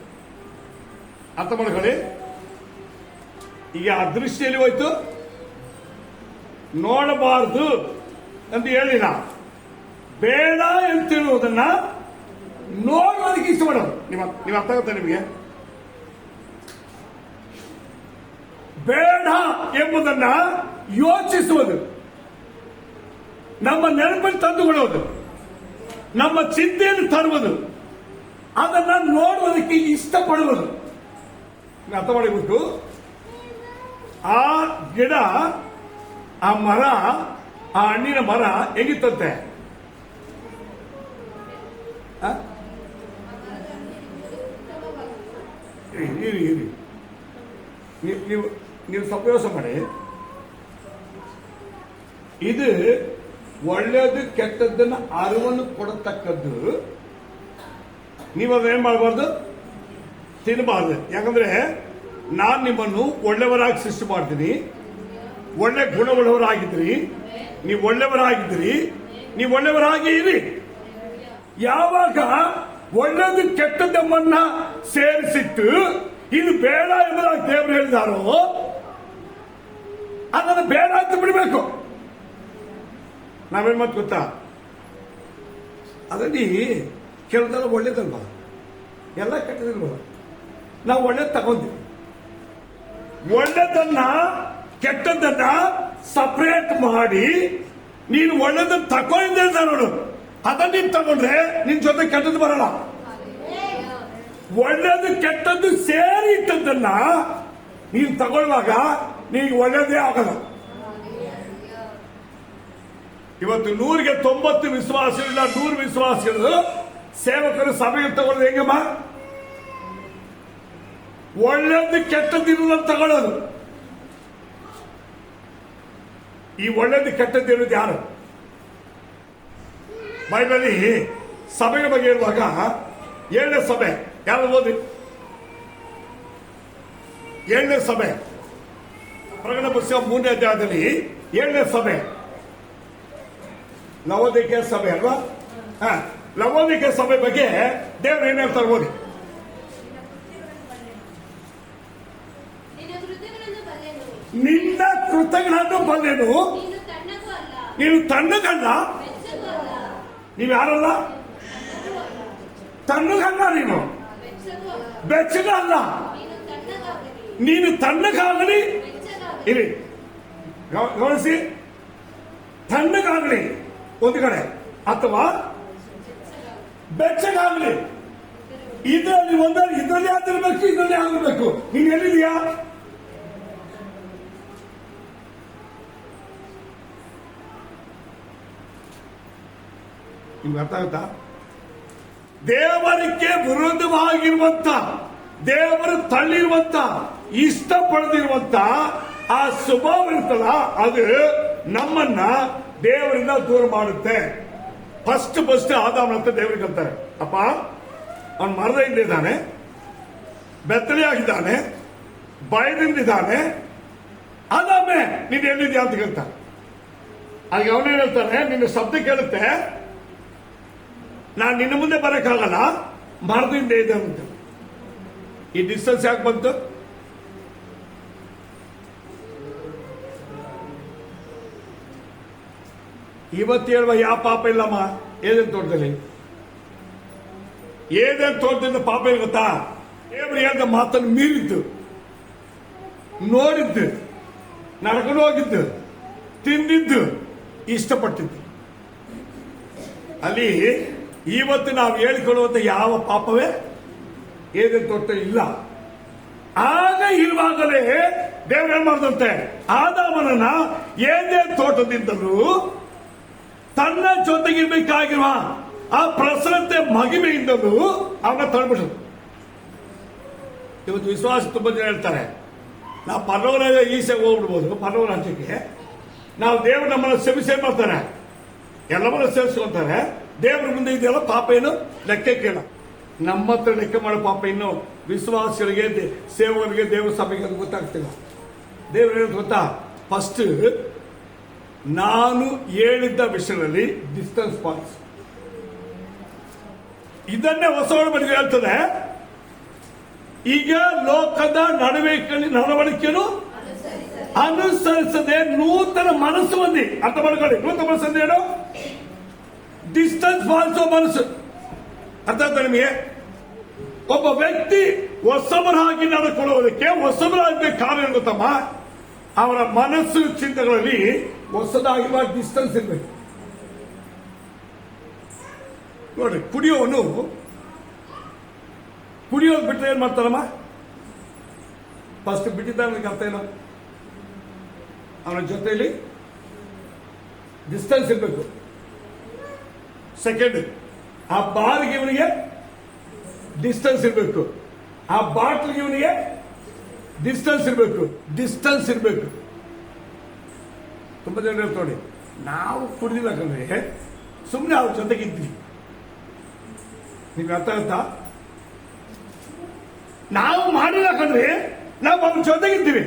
ಅರ್ಥ ಮಾಡ್ಕೊಳ್ಳಿ. ಈಗ ಆ ದೃಷ್ಟಿಯಲ್ಲಿ ಹೋಯ್ತು, ನೋಡಬಾರದು ಅಂತ ಹೇಳಿಲ್ಲ, ಬೇಡ ಅಂತ ಹೇಳುವುದನ್ನ ನೋಡುವುದಕ್ಕೆ ಇಷ್ಟಪಡೋದು. ನೀವು ಅರ್ಥ ಆಗುತ್ತೆ ನಿಮಗೆ? ಬೇಡ ಎಂಬುದನ್ನ ಯೋಚಿಸುವುದು, ನಮ್ಮ ನೆನಪನ್ನು ತಂದುಕೊಳ್ಳುವುದು, ನಮ್ಮ ಚಿಂತೆಯನ್ನು ತರುವುದು, ಅದನ್ನ ನೋಡುವುದಕ್ಕೆ ಇಷ್ಟಪಡುವುದು. ಅರ್ಥ ಮಾಡಿಬಿಟ್ಟು ಆ ಗಿಡ, ಆ ಮರ, ಆ ಹಣ್ಣಿನ ಮರ ಹೇಗಿತ್ತಂತೆ? ಇರಿ ನೀವು ಸ್ವಲ್ಪ ಯೋಚನೆ ಮಾಡಿ. ಇದು ಒಳ್ಳೆಯದು ಕೆಟ್ಟದ್ದನ್ನು ಅರಿವನ್ನು ಕೊಡತಕ್ಕದ್ದು. ನೀವು ಅದನ್ನ ಏನ್ ಮಾಡಬಾರ್ದು? ತಿನ್ನಬಾರ್ದು. ಯಾಕಂದ್ರೆ ನಾನು ನಿಮ್ಮನ್ನು ಒಳ್ಳೆಯವರಾಗಿ ಸೃಷ್ಟಿ ಮಾಡ್ತೀನಿ. ಒಳ್ಳೆ ಗುಣವುಳ್ಳವರಾಗಿದ್ರಿ, ನೀವು ಒಳ್ಳೆಯವರಾಗಿದ್ದೀರಿ, ನೀವು ಒಳ್ಳೆಯವರಾಗಿ ಇರಿ. ಯಾವಾಗ ಒಳ್ಳೆಯದು ಕೆಟ್ಟದ್ದಮ್ಮನ್ನ ಸೇರಿಸಿಟ್ಟು ಇದು ಬೇಡ ಎಂಬುದಾಗಿ ದೇವರು ಹೇಳಿದಾರೋ ಅದನ್ನು ಬೇಡ ಅಂತ ಬಿಡಬೇಕು. ನಾವೇನ್ ಮಾತು ಗೊತ್ತಾ? ಅದರಲ್ಲಿ ಕೆಲವೆಲ್ಲ ಒಳ್ಳೇದಲ್ವಾ, ಎಲ್ಲ ಕೆಟ್ಟದಿಲ್ವ? ನಾವು ಒಳ್ಳೇದು ತಗೊಂತೀವಿ. ಒಳ್ಳೆದನ್ನ ಕೆಟ್ಟದ್ದನ್ನ ಸಪರೇಟ್ ಮಾಡಿ ನೀನು ಒಳ್ಳೇದನ್ನ ತಗೊಂಡಿದ್ದ ನೋಡು, ಅದನ್ನ ನೀನ್ ತಗೊಂಡ್ರೆ ನಿನ್ ಜೊತೆ ಕೆಟ್ಟದ್ದು ಬರಲ್ಲ. ಒಳ್ಳೇದು ಕೆಟ್ಟದ್ದು ಸೇರಿ ಇಟ್ಟದ್ದನ್ನ ನೀನು ತಗೊಳ್ಳುವಾಗ ನಿನಗೆ ಒಳ್ಳೇದೇ ಆಗಲ್ಲ. ಇವತ್ತು 100ಗೆ 90 ವಿಶ್ವಾಸಗಳಿಲ್ಲ, 100 ವಿಶ್ವಾಸಗಳು ಸೇವಕರು ಸಭೆಗೆ ತಗೊಳ್ಳೋದು ಹೆಂಗಮ್ಮ? ಒಳ್ಳೇದು ಕೆಟ್ಟದಿರುವುದನ್ನು ತಗೊಳ್ಳೋದು. ಈ ಒಳ್ಳೇದು ಕೆಟ್ಟದಿರುವುದು ಯಾರು? ಬೈಬಲಿ ಸಭೆಯ ಬಗ್ಗೆ ಇರುವಾಗ 7ನೇ ಸಭೆ ಯಾರು ಓದಿ? 7ನೇ ಸಭೆ ಪ್ರಕಟಣೆ ಪುಸ್ತಕ 3ನೇ ಅಧ್ಯಾಯದಲ್ಲಿ 7ನೇ ಸಭೆ ಲವೋದಿಕೀಯ ಸಭೆ ಅಲ್ವಾ? ಲವೋದಿಕೀಯ ಸಭೆ ಬಗ್ಗೆ ದೇವರು ಏನ್ ಹೇಳ್ತಾರೆ ಓದಿ. ನಿನ್ನ ಕೃತ್ಯಗಳನ್ನು ಬಲ್ಲೆನು, ನೀನು ತಣ್ಣಗಲ್ಲ. ನೀವು ಯಾರಲ್ಲ? ತಣ್ಣಗಲ್ಲ, ನೀನು ಬೆಚ್ಚಗಲ್ಲ. ನೀನು ತಣ್ಣಗಾಗಲಿ ಇರಿ, ಗಮನಿಸಿ, ತಣ್ಣಗಾಗಲಿ ಒಂದು ಕಡೆ ಅಥವಾ ಬೆಚ್ಚಗಾಗಲಿ, ಇದರಲ್ಲಿ ಒಂದರಲ್ಲಿ ಇದರಲ್ಲಿ ಆಗಿರ್ಬೇಕು, ಇದರಲ್ಲಿ ಆಗಿರ್ಬೇಕು. ನೀನು ಎಲ್ಲಿದೆಯಾ? ನಿಮ್ಗೆ ಅರ್ಥ ಆಗುತ್ತಾ? ದೇವರಿಗೆ ವಿರೋಧವಾಗಿರುವಂತ, ದೇವರು ತಳ್ಳಿರುವಂತ, ಇಷ್ಟಪಡದಿರುವಂತ ಆ ಸ್ವಭಾವ ಇರ್ತಲ್ಲ, ಅದು ನಮ್ಮನ್ನ ದೇವರಿಂದ ದೂರ ಮಾಡುತ್ತೆ. ಫಸ್ಟ್ ಆದಾಮನ ಅಂತ ದೇವರಿಗೆ ಅಂತಾರೆ, ಅಪ್ಪ ಅವನು ಮರದ ಹಿಂದಿದ್ದಾನೆ, ಬೆತ್ತಲೆಯಾಗಿದ್ದಾನೆ, ಭಯದಿಂದಿದ್ದಾನೆ, ಆದಾಮೆ ನೀನು ಎಲ್ಲಿದ್ಯಾ ಅಂತ ಕೇಳ್ತಾನೆ. ಹಾಗೆ ಅವನೇನ್ ಹೇಳ್ತಾನೆ, ನಿನ್ನ ಶಬ್ದ ಕೇಳುತ್ತೆ, ನಾನು ನಿನ್ನ ಮುಂದೆ ಬರಕ್ಕಾಗಲ್ಲ, ಮರದಿಂದ ಇದೆ ಅಂತ. ಈ ಡಿಸ್ಟೆನ್ಸ್ ಯಾಕೆ ಬಂತು? ಇವತ್ತು ಹೇಳುವ ಯಾವ ಪಾಪ ಇಲ್ಲಮ್ಮ ಏನೇನು ತೋಟದಲ್ಲಿ. ಏನೇನು ತೋಟದಿಂದ ಪಾಪ ಇಲ್ಲ ಗೊತ್ತಾ? ದೇವರು ಹೇಳಿದ ಮಾತನ್ನು ಮೀರಿದ್ದು, ನೋಡಿದ್ದು, ನಡ್ಕೊಂಡು ಹೋಗಿದ್ದು, ತಿಂದಿದ್ದು, ಇಷ್ಟಪಟ್ಟಿದ್ದು. ಅಲ್ಲಿ ಇವತ್ತು ನಾವು ಹೇಳಿಕೊಳ್ಳುವಂತ ಯಾವ ಪಾಪವೇ ಏನೇನು ತೋಟ ಇಲ್ಲ. ಆಗ ಇರುವಾಗಲೇ ದೇವರು ಏನ್ ಮಾಡಿದಂತೆ, ಆದಾಮನನ್ನ ಏನೇನು ತೋಟದಿಂದಲೂ ತನ್ನ ಜೊತೆಗಿರ್ಬೇಕಾಗಿರುವ ಆ ಪ್ರಸನ್ನತೆ ಮಹಿಮೆಯಿಂದಲೂ ಅವನ್ನ ತಳ್ಬಿಟ್ಟು. ಇವತ್ತು ವಿಶ್ವಾಸ ತುಂಬಾ ಜನ ಹೇಳ್ತಾರೆ, ನಾವು ಪರಲೋಕ ಈಸೆ ಹೋಗ್ಬಿಡ್ಬೋದು, ಪರಲೋಕ ರಾಜ್ಯಕ್ಕೆ ನಾವು ದೇವರು ನಮ್ಮನ್ನು ಕ್ಷಮಿಸೇ ಮಾಡ್ತಾರೆ, ಎಲ್ಲವನ್ನ ಸೇರಿಸ್ಕೊಂತಾರೆ. ದೇವರ ಮುಂದೆ ಇದೆಲ್ಲ ಪಾಪ ಏನು ಲೆಕ್ಕ ಕೇಳ. ನಮ್ಮ ಹತ್ರ ಲೆಕ್ಕ ಮಾಡೋ ಪಾಪ ಇನ್ನು ವಿಶ್ವಾಸಿಗಳಿಗೆ, ಸೇವಕರಿಗೆ, ದೇವರ ಸಭೆಗೆ ಅದು ಗೊತ್ತಾಗ್ತಿಲ್ಲ. ದೇವರು ಏನು ಗೊತ್ತಾ? ಫಸ್ಟ್ ನಾನು ಹೇಳಿದ್ದ ವಿಷಯದಲ್ಲಿ ಡಿಸ್ಟೆನ್ಸ್ ಪಾಲಿಸಿ. ಇದನ್ನೇ ಹೊಸ ಒಡಂಬಡಿಕೆ ಹೇಳ್ತದೆ. ಈಗ ಲೋಕದ ನಡವಳಿಕೆಯನ್ನು ಅನುಸರಿಸದೆ ನೂತನ ಮನಸ್ಸು ಹೊಂದಿ. ಅರ್ಥ ಮಾಡ್ಕೊಳ್ಳಿ, ನೂತನ ಮನಸ್ಸು ಅಂದ್ರೆ ಏನು? ಡಿಸ್ಟೆನ್ಸ್ ಪಾಲಿಸುವ ಮನಸ್ಸು. ಅರ್ಥ ಆಯ್ತಾ ನಿಮಗೆ? ಒಬ್ಬ ವ್ಯಕ್ತಿ ಹೊಸಬರಾಗಿ ನಡೆದುಕೊಳ್ಳುವುದಕ್ಕೆ, ಹೊಸಬರಾಗಬೇಕು ಕಾರಣ ಗೊತ್ತಮ್ಮ, ಅವರ ಮನಸ್ಸು ಚಿಂತೆಗಳಲ್ಲಿ ಹೊಸದಾಗಿರುವ ಡಿಸ್ಟೆನ್ಸ್ ಇರಬೇಕು. ನೋಡಿ, ಕುಡಿಯೋದು ಬಿಟ್ಟರೆ ಏನ್ ಮಾಡ್ತಾರಮ್ಮ? ಫಸ್ಟ್ ಬಿಟ್ಟಿದ್ದಾನೆ ಅರ್ಥ ಏನು? ಅವನ ಜೊತೆಯಲ್ಲಿ ಡಿಸ್ಟೆನ್ಸ್ ಇರಬೇಕು. ಸೆಕೆಂಡ್, ಆ ಬಾರ್ಗೆ ಇವನಿಗೆ ಡಿಸ್ಟೆನ್ಸ್ ಇರಬೇಕು, ಆ ಬಾಟ್ಲಿಗೆ ಇವನಿಗೆ ಡಿಸ್ಟೆನ್ಸ್ ಇರಬೇಕು. ತುಂಬಾ ಜನ ನೋಡಿ, ನಾವು ಕುಡಿದಿಲ್ಲ ಕಂಡ್ರೆ ಸುಮ್ಮನೆ ಅವ್ರ ಜೊತೆಗಿದ್ವಿ. ನಿಮ್ಗೆ ಅರ್ಥ ಆಗುತ್ತಾ? ನಾವು ಮಾಡಿಲ್ಲ ಕಂಡ್ರೆ ನಾವು ಅವ್ರ ಜೊತೆಗಿದ್ದೀವಿ.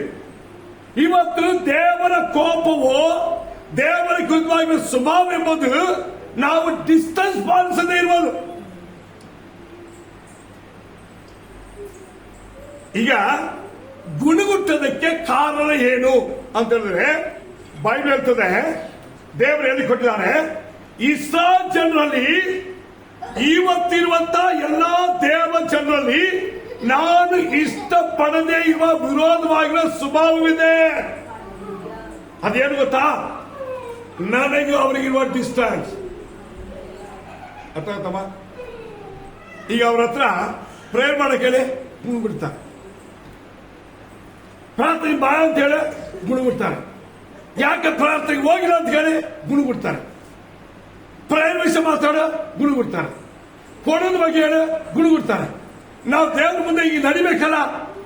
ಇವತ್ತು ದೇವರ ಕೋಪವು, ದೇವರ ವಿರುದ್ಧವಾಗಿರುವ ಸ್ವಭಾವ ಎಂಬುದು ನಾವು ಡಿಸ್ಟೆನ್ಸ್ ಪಾಲಿಸದೇ ಇರ್ಬೋದು. ಈಗ ಗುಣಗುಟ್ಟೋದಕ್ಕೆ ಕಾರಣ ಏನು ಅಂತ ಹೇಳಿದ್ರೆ ಬೈಬಲ್ ಹೇಳ್ತದೆ, ದೇವರು ಹೇಳಿ ಕೊಟ್ಟಿದ್ದಾರೆ, ಇಸ್ರಾಯೇಲ್ ಜನರಲ್ಲಿ, ಇವತ್ತಿರುವಂತ ಎಲ್ಲಾ ದೇವ ಜನರಲ್ಲಿ ನಾನು ಇಷ್ಟಪಡದೇ ಇರುವ ವಿರೋಧವಾಗಿರೋ ಸ್ವಭಾವವಿದೆ. ಅದೇನು ಗೊತ್ತಾ? ನನಗೂ ಅವರಿಗಿರುವ ಡಿಸ್ಟೆನ್ಸ್. ಅರ್ಥ ಆಯ್ತಮ್ಮ? ಈಗ ಅವ್ರ ಹತ್ರ ಪ್ರೇಯರ್ ಮಾಡಕ್ಕೆ ಹೇಳಿ ಗುಣಬಿಡ್ತಾರೆ. ಪ್ರಾರ್ಥನೆ ಬಾ ಅಂತ ಹೇಳಿ ಗುಣಬಿಡ್ತಾರೆ. ಯಾಕೆ ಪ್ರಾರ್ಥನೆಗೆ ಹೋಗಿಲ್ಲ ಅಂತ ಹೇಳಿ ಗುಣಬಿಡ್ತಾರೆ. ಪ್ರೇಯರ್ ವಿಷಯ ಮಾತಾಡೋ ಗುಣಬಿಡ್ತಾರೆ. ಕೊಡೋದ ಬಗ್ಗೆ ಹೇಳಿ ಗುಣಬಿಡ್ತಾರೆ. ನಾವು ದೇವ್ರ ಮುಂದೆ ಈಗ ನಡಿಬೇಕಲ್ಲ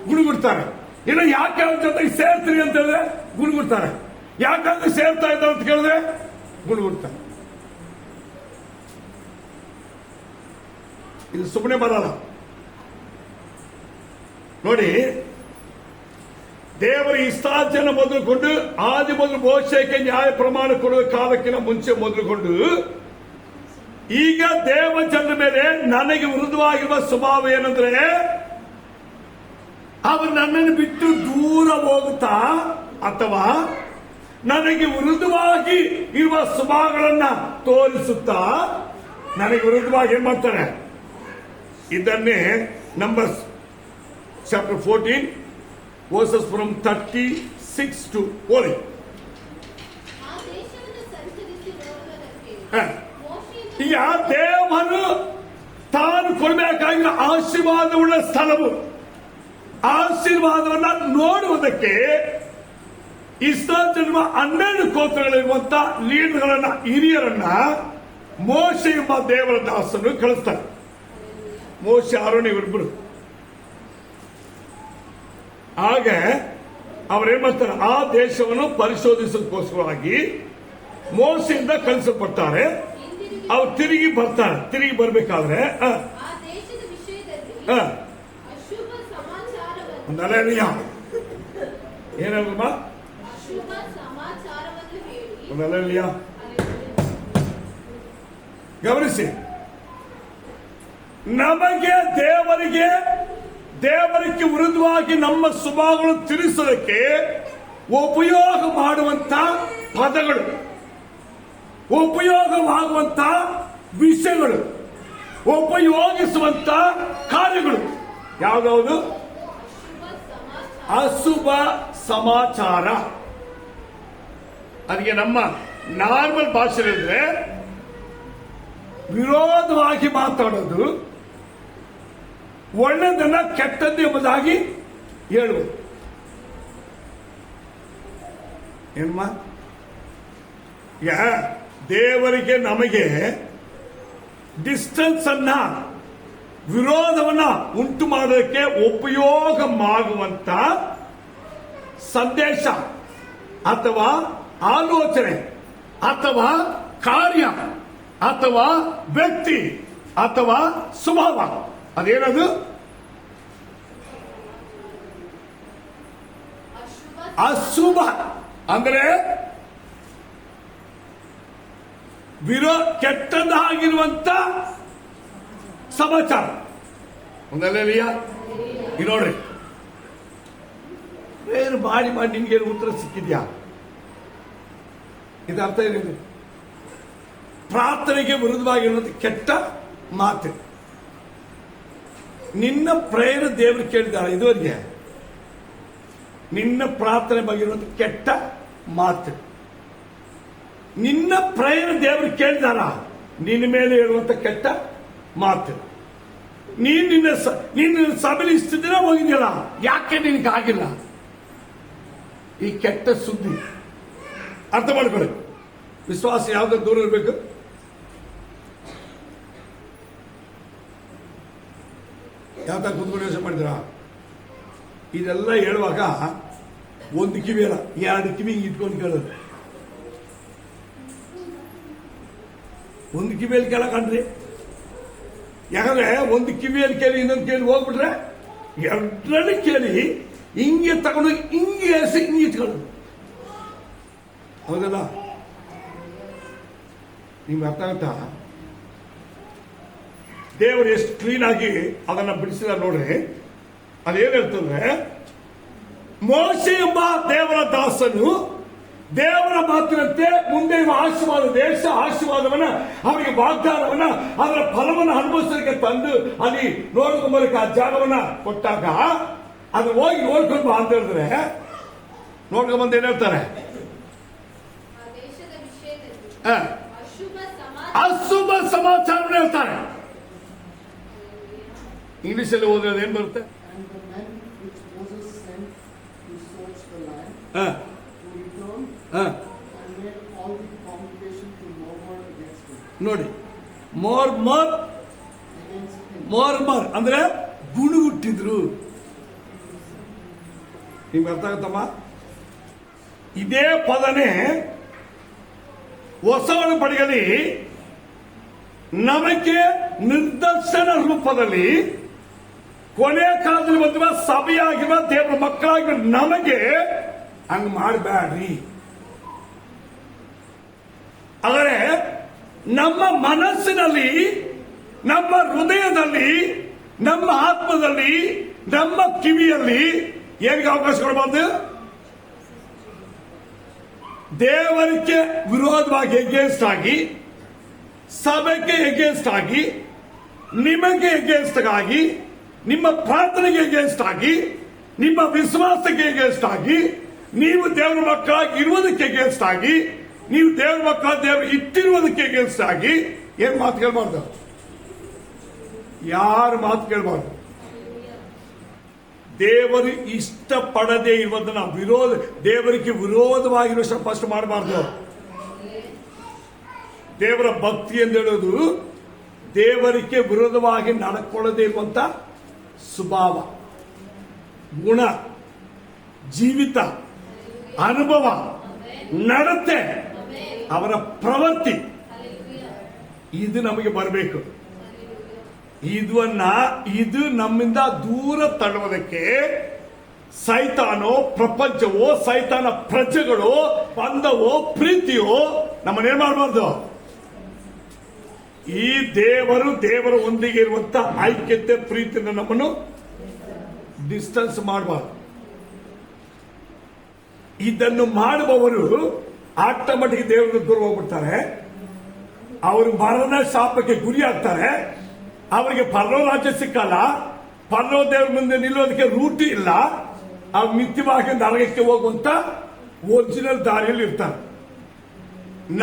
ಗುಣಬಿಡ್ತಾರೆ. ಇನ್ನು ಯಾಕೆ ಅವ್ರ ಜೊತೆಗೆ ಸೇರ್ತೀರಿ ಅಂತ ಹೇಳಿದ್ರೆ ಗುಣಬಿಡ್ತಾರೆ. ಯಾಕಂದ್ರೆ ಸೇರ್ತಾ ಇದ್ದಾರೆ ಅಂತ ಕೇಳಿದ್ರೆ ಗುಣಬಿಡ್ತಾರೆ. ಇದು ಸುಮ್ಮನೆ ಬರಲ್ಲ ನೋಡಿ. ದೇವರ ಇಷ್ಟಾಚನ ಮೊದಲುಕೊಂಡು ಆದಿ ಮೊದಲು ಮೋಶೆಗೆ ನ್ಯಾಯ ಪ್ರಮಾಣ ಕೊಡುವ ಕಾಲಕ್ಕಿಂತ ಮುಂಚೆ ಮೊದಲುಕೊಂಡು ಈಗ ದೇವ ಜನರ ಮೇಲೆ ನನಗೆ ವಿರುದ್ಧವಾಗಿರುವ ಸ್ವಭಾವ ಏನಂದ್ರೆ ಅವರು ನನ್ನನ್ನು ಬಿಟ್ಟು ದೂರ ಹೋಗುತ್ತಾ ಅಥವಾ ನನಗೆ ವಿರುದ್ಧವಾಗಿ ಇರುವ ಸ್ವಭಾವಗಳನ್ನ ತೋರಿಸುತ್ತಾ ನನಗೆ ವಿರುದ್ಧವಾಗಿ ಏನ್ ಮಾಡ್ತಾರೆ. ಇದನ್ನೇ numbers chapter 14 verses from 36 to 40. ಆ ದೇಶವನ್ನು ಸಂಚರಿಸಿ ನೋಡುವುದಕ್ಕೆ ಮೋಶೆಯಿಂದ ಈಗ ದೇವರು ತಾನು ಕೊಡಬೇಕಾಗಿರೋ ಆಶೀರ್ವಾದವುಳ್ಳ ಸ್ಥಳವು ಆಶೀರ್ವಾದವನ್ನ ನೋಡುವುದಕ್ಕೆ ಇಸ್ರಾಯೇಲ್ ಜನ್ಮ 12 ಗೋತ್ರಗಳಿರುವಂತ ಲೀಡರ್ಗಳನ್ನ ಹಿರಿಯರನ್ನ ಮೋಶೆ ಎಂಬ ದೇವರ ದಾಸನ್ನು ಕಳಿಸ್ತಾರೆ. ಮೋಶೆ ಆರೋನ್ ಇವರಿಬ್ಬರು. ಆಗ ಅವರೇನ್ ಮಾಡ್ತಾರೆ, ಆ ದೇಶವನ್ನು ಪರಿಶೋಧಿಸೋದಕ್ಕೋಸ್ಕರವಾಗಿ ಮೋಸೆಯಿಂದ ಕಳಿಸಲ್ಪಡ್ತಾರೆ. ಅವ್ರು ತಿರುಗಿ ಬರ್ತಾರೆ. ತಿರುಗಿ ಬರ್ಬೇಕಾದ್ರೆ ಆ ದೇಶದ ವಿಷಯದಲ್ಲಿ ಅಶುಭ ಸಮಾಚಾರವನ್ನು ಏನಲ್ಮ ಅಶುಭ ಸಮಾಚಾರವನ್ನು ಹೇಳಿ ಒಂದಲ್ಲ ಗಮನಿಸಿ. ನಮಗೆ ದೇವರಿಗೆ ವಿರುದ್ಧವಾಗಿ ನಮ್ಮ ಸ್ವಭಾವಗಳನ್ನು ತಿಳಿಸೋದಕ್ಕೆ ಉಪಯೋಗ ಮಾಡುವಂತ ಪದಗಳು, ಉಪಯೋಗವಾಗುವಂತ ವಿಷಯಗಳು, ಉಪಯೋಗಿಸುವಂತ ಕಾರ್ಯಗಳು ಯಾವ್ದಾವುದು? ಅಶುಭ ಸಮಾಚಾರ. ಅದಕ್ಕೆ ನಮ್ಮ ನಾರ್ಮಲ್ ಭಾಷೆಯಲ್ಲಿದ್ರೆ ವಿರೋಧವಾಗಿ ಮಾತಾಡೋದು, ಒಳ್ಳೆದನ್ನ ಕೆಟ್ಟದ್ದು ಎಂಬುದಾಗಿ ಹೇಳುವುದು. ಏನ್ಮ ಈಗ ದೇವರಿಗೆ ನಮಗೆ ಡಿಸ್ಟೆನ್ಸ್ ಅನ್ನ, ವಿರೋಧವನ್ನ ಉಂಟು ಮಾಡೋದಕ್ಕೆ ಉಪಯೋಗವಾಗುವಂತ ಸಂದೇಶ ಅಥವಾ ಆಲೋಚನೆ ಅಥವಾ ಕಾರ್ಯ ಅಥವಾ ವ್ಯಕ್ತಿ ಅಥವಾ ಸ್ವಭಾವ, ಅದೇನದು? ಅಶುಭ. ಅಂದ್ರೆ ಕೆಟ್ಟದಾಗಿರುವಂತ ಸಮಾಚಾರ. ಒಂದಲ್ಲ ನೋಡ್ರಿ, ಏನು ಮಾಡಿ ನಿಮ್ಗೆ ಉತ್ತರ ಸಿಕ್ಕಿದ್ಯಾ? ಇದು ಅರ್ಥ ಏನಿದೆ? ಪ್ರಾರ್ಥನೆಗೆ ವಿರುದ್ಧವಾಗಿರುವಂತ ಕೆಟ್ಟ ಮಾತು. ನಿನ್ನ ಪ್ರೇಯರ್ ದೇವರು ಕೇಳಿದಾರ ಇದುವರೆಗೆ? ನಿನ್ನ ಪ್ರಾರ್ಥನೆ ಬಗ್ಗೆ ಇರುವಂತ ಕೆಟ್ಟ ಮಾತು, ನಿನ್ನ ಪ್ರೇಯರ್ ದೇವರು ಕೇಳಿದಾರ? ನಿನ್ನ ಮೇಲೆ ಹೇಳುವಂತ ಕೆಟ್ಟ ಮಾತು. ನಿನ್ನ ಸಭೆಯಲ್ಲಿ ಇಷ್ಟು ದಿನ ಹೋಗಿದ್ಯಲ್ಲ, ಯಾಕೆ ನಿನಗಾಗಿಲ್ಲ? ಈ ಕೆಟ್ಟ ಸುದ್ದಿ ಅರ್ಥ ಮಾಡ್ಕೊಳ್ಳಿ. ವಿಶ್ವಾಸ ಯಾವ್ದು ದೂರ ಇರಬೇಕು? ಯಾವ್ದಾಗ ಕುತ್ಕೊಂಡು ಯೋಚನೆ ಮಾಡಿದ್ರ? ಇದೆಲ್ಲ ಹೇಳುವಾಗ ಒಂದು ಕಿವಿ ಅಲ್ಲ, 2 ಕಿವಿ ಇಟ್ಕೊಂಡು ಕೇಳೋದು. ಒಂದು ಕಿವಿಯಲ್ಲಿ ಕೇಳಕಂಡ್ರಿ. ಯಾಕಂದ್ರೆ ಒಂದು ಕಿವಿಯಲ್ಲಿ ಕೇಳಿ ಇನ್ನೊಂದು ಕೇಳಿ ಹೋಗ್ಬಿಟ್ರೆ 2ರಲ್ಲಿ ಕೇಳಿ ಹಿಂಗೆ ತಗೊಂಡೋಗಿ ಹಿಂಗೆ ಎಸಿ ಹಿಂಗೆ ಇಟ್ಕೊಳ್ಳೋದು. ಹೌದಲ್ಲ? ನಿಮ್ಗೆ ಅರ್ಥ ಆಗುತ್ತಾ? ದೇವರು ಎಷ್ಟು ಕ್ಲೀನ್ ಆಗಿ ಅದನ್ನ ಬಿಡಿಸಿದ ನೋಡ್ರಿ. ಅದೇನ್ ಹೇಳ್ತಂದ್ರೆ, ಮೋಶೆ ಎಂಬ ದೇವರ ದಾಸನು ದೇವರ ಮಾತಿನಂತೆ ಮುಂದೆ ಆಶೀರ್ವಾದ, ದೇಶ ಆಶೀರ್ವಾದವನ್ನ, ಅವರಿಗೆ ವಾಗ್ದಾನವನ್ನ, ಅದರ ಫಲವನ್ನು ಅನುಭವಿಸಲಿಕ್ಕೆ ತಂದು ಅಲ್ಲಿ ನೋಡ್ಕೊಂಬರಕ್ಕೆ ಆ ಜಾಗವನ್ನ ಕೊಟ್ಟಾಗ ಅದು ಹೋಗಿ ನೋಡ್ಕೊಂಡು ಬಾ ಅಂತ ಹೇಳಿದ್ರೆ, ನೋಡ್ಕೊಂಬಂದು ಏನ್ ಹೇಳ್ತಾರೆ? ಅಶುಭ ಸಮಾಚಾರ ಹೇಳ್ತಾರೆ. ಇಂಗ್ಲಿಷಲ್ಲಿ ಓದಿರೋದು ಏನ್ ಬರುತ್ತೆ? And the men which Moses sent to search the land, ಹ, who returned ಹ. and made all the congregation to murmur against him. ನೋಡಿ, ಮೋರ್ ಅಂದ್ರೆ ಗುಣಗುಟ್ಟಿದ್ರು. ನಿಮ್ಗೆ ಅರ್ಥ ಆಗುತ್ತಮ್ಮ? ಇದೇ ಪದನೇ ಹೊಸ ಒಡಂಬಡಿಕೆಯಲ್ಲಿ ನಮಗೆ ನಿರ್ದರ್ಶನ ರೂಪದಲ್ಲಿ ಕೊನೆ ಕಾಲದಲ್ಲಿ ಬಂದಿರುವ ಸಭೆಯಾಗಿರುವ ದೇವರ ಮಕ್ಕಳಾಗಿರುವ ನಮಗೆ ಹಂಗ ಮಾಡಬೇಡ್ರಿ. ಆದರೆ ನಮ್ಮ ಮನಸ್ಸಿನಲ್ಲಿ, ನಮ್ಮ ಹೃದಯದಲ್ಲಿ, ನಮ್ಮ ಆತ್ಮದಲ್ಲಿ, ನಮ್ಮ ಕಿವಿಯಲ್ಲಿ ಏನಿಗೆ ಅವಕಾಶ ಕೊಡಬಾರ್ದು? ದೇವರಿಗೆ ವಿರೋಧವಾಗಿ ಎಗೇನ್ಸ್ಟ್ ಆಗಿ, ಸಭೆಗೆ ಎಗೇನ್ಸ್ಟ್ ಆಗಿ, ನಿಮಗೆ ಎಗೇನ್ಸ್ಟ್ ಆಗಿ, ನಿಮ್ಮ ಪ್ರಾರ್ಥನೆಗೆ ಎಗೇನ್ಸ್ಟ್ ಆಗಿ, ನಿಮ್ಮ ವಿಶ್ವಾಸಕ್ಕೆ ಎಗೇನ್ಸ್ಟ್ ಆಗಿ, ನೀವು ದೇವರ ಮಕ್ಕಳಾಗಿ ಇರುವುದಕ್ಕೆ ಎಗೇನ್ಸ್ಟ್ ಆಗಿ, ನೀವು ದೇವರ ಮಕ್ಕಳ ದೇವರು ಇಟ್ಟಿರುವುದಕ್ಕೆ ಎಗೇನ್ಸ್ಟ್ ಆಗಿ ಏನ್ ಮಾತು ಕೇಳಬಾರ್ದು? ಯಾರು ಮಾತು ಕೇಳಬಾರ್ದು? ದೇವರು ಇಷ್ಟಪಡದೇ ಇರುವುದನ್ನ ದೇವರಿಗೆ ವಿರೋಧವಾಗಿರುವ ಫಸ್ಟ್ ಮಾಡಬಾರ್ದು. ದೇವರ ಭಕ್ತಿ ಎಂದು ಹೇಳೋದು ದೇವರಿಗೆ ವಿರೋಧವಾಗಿ ನಡ್ಕೊಳ್ಳದೇ ಇರುವಂತ ಸ್ವಭಾವ, ಗುಣ, ಜೀವಿತ, ಅನುಭವ, ನಡತೆ, ಅವರ ಪ್ರವೃತ್ತಿ ಇದು ನಮಗೆ ಬರಬೇಕು. ಇದು ನಮ್ಮಿಂದ ದೂರ ತಳ್ಳುವುದಕ್ಕೆ ಸೈತಾನೋ, ಪ್ರಪಂಚವೋ, ಸೈತಾನ ಪ್ರಜೆಗಳು, ಬಂಧವೋ, ಪ್ರೀತಿಯೋ ನಮ್ಮನ್ನೇನ್ ಮಾಡಬಾರ್ದು. ಈ ದೇವರ ಒಂದಿಗೆ ಇರುವಂತ ಐಕ್ಯತೆ, ಪ್ರೀತಿಯಿಂದ ನಮ್ಮನ್ನು ಡಿಸ್ಟೆನ್ಸ್ ಮಾಡಬಾರ್ದು. ಇದನ್ನು ಮಾಡುವವರು ಆಟೋಮೆಟಿಕ್ ದೇವರ ದೂರ ಹೋಗ್ಬಿಡ್ತಾರೆ. ಅವರು ಮರಣ ಶಾಪಕ್ಕೆ ಗುರಿ ಆಗ್ತಾರೆ. ಅವರಿಗೆ ಪರಲೋ ರಾಜ್ಯ ಸಿಕ್ಕಲ್ಲ. ಪರಲೋ ದೇವರ ಮುಂದೆ ನಿಲ್ಲೋದಕ್ಕೆ ರೂಟ್ ಇಲ್ಲ. ಆ ಮಿಥ್ಯವಾಗಿ ನರಕಕ್ಕೆ ಹೋಗುವಂತ ಒರಿಜಿನಲ್ ದಾರಿಯಲ್ಲಿ ಇರ್ತಾರೆ.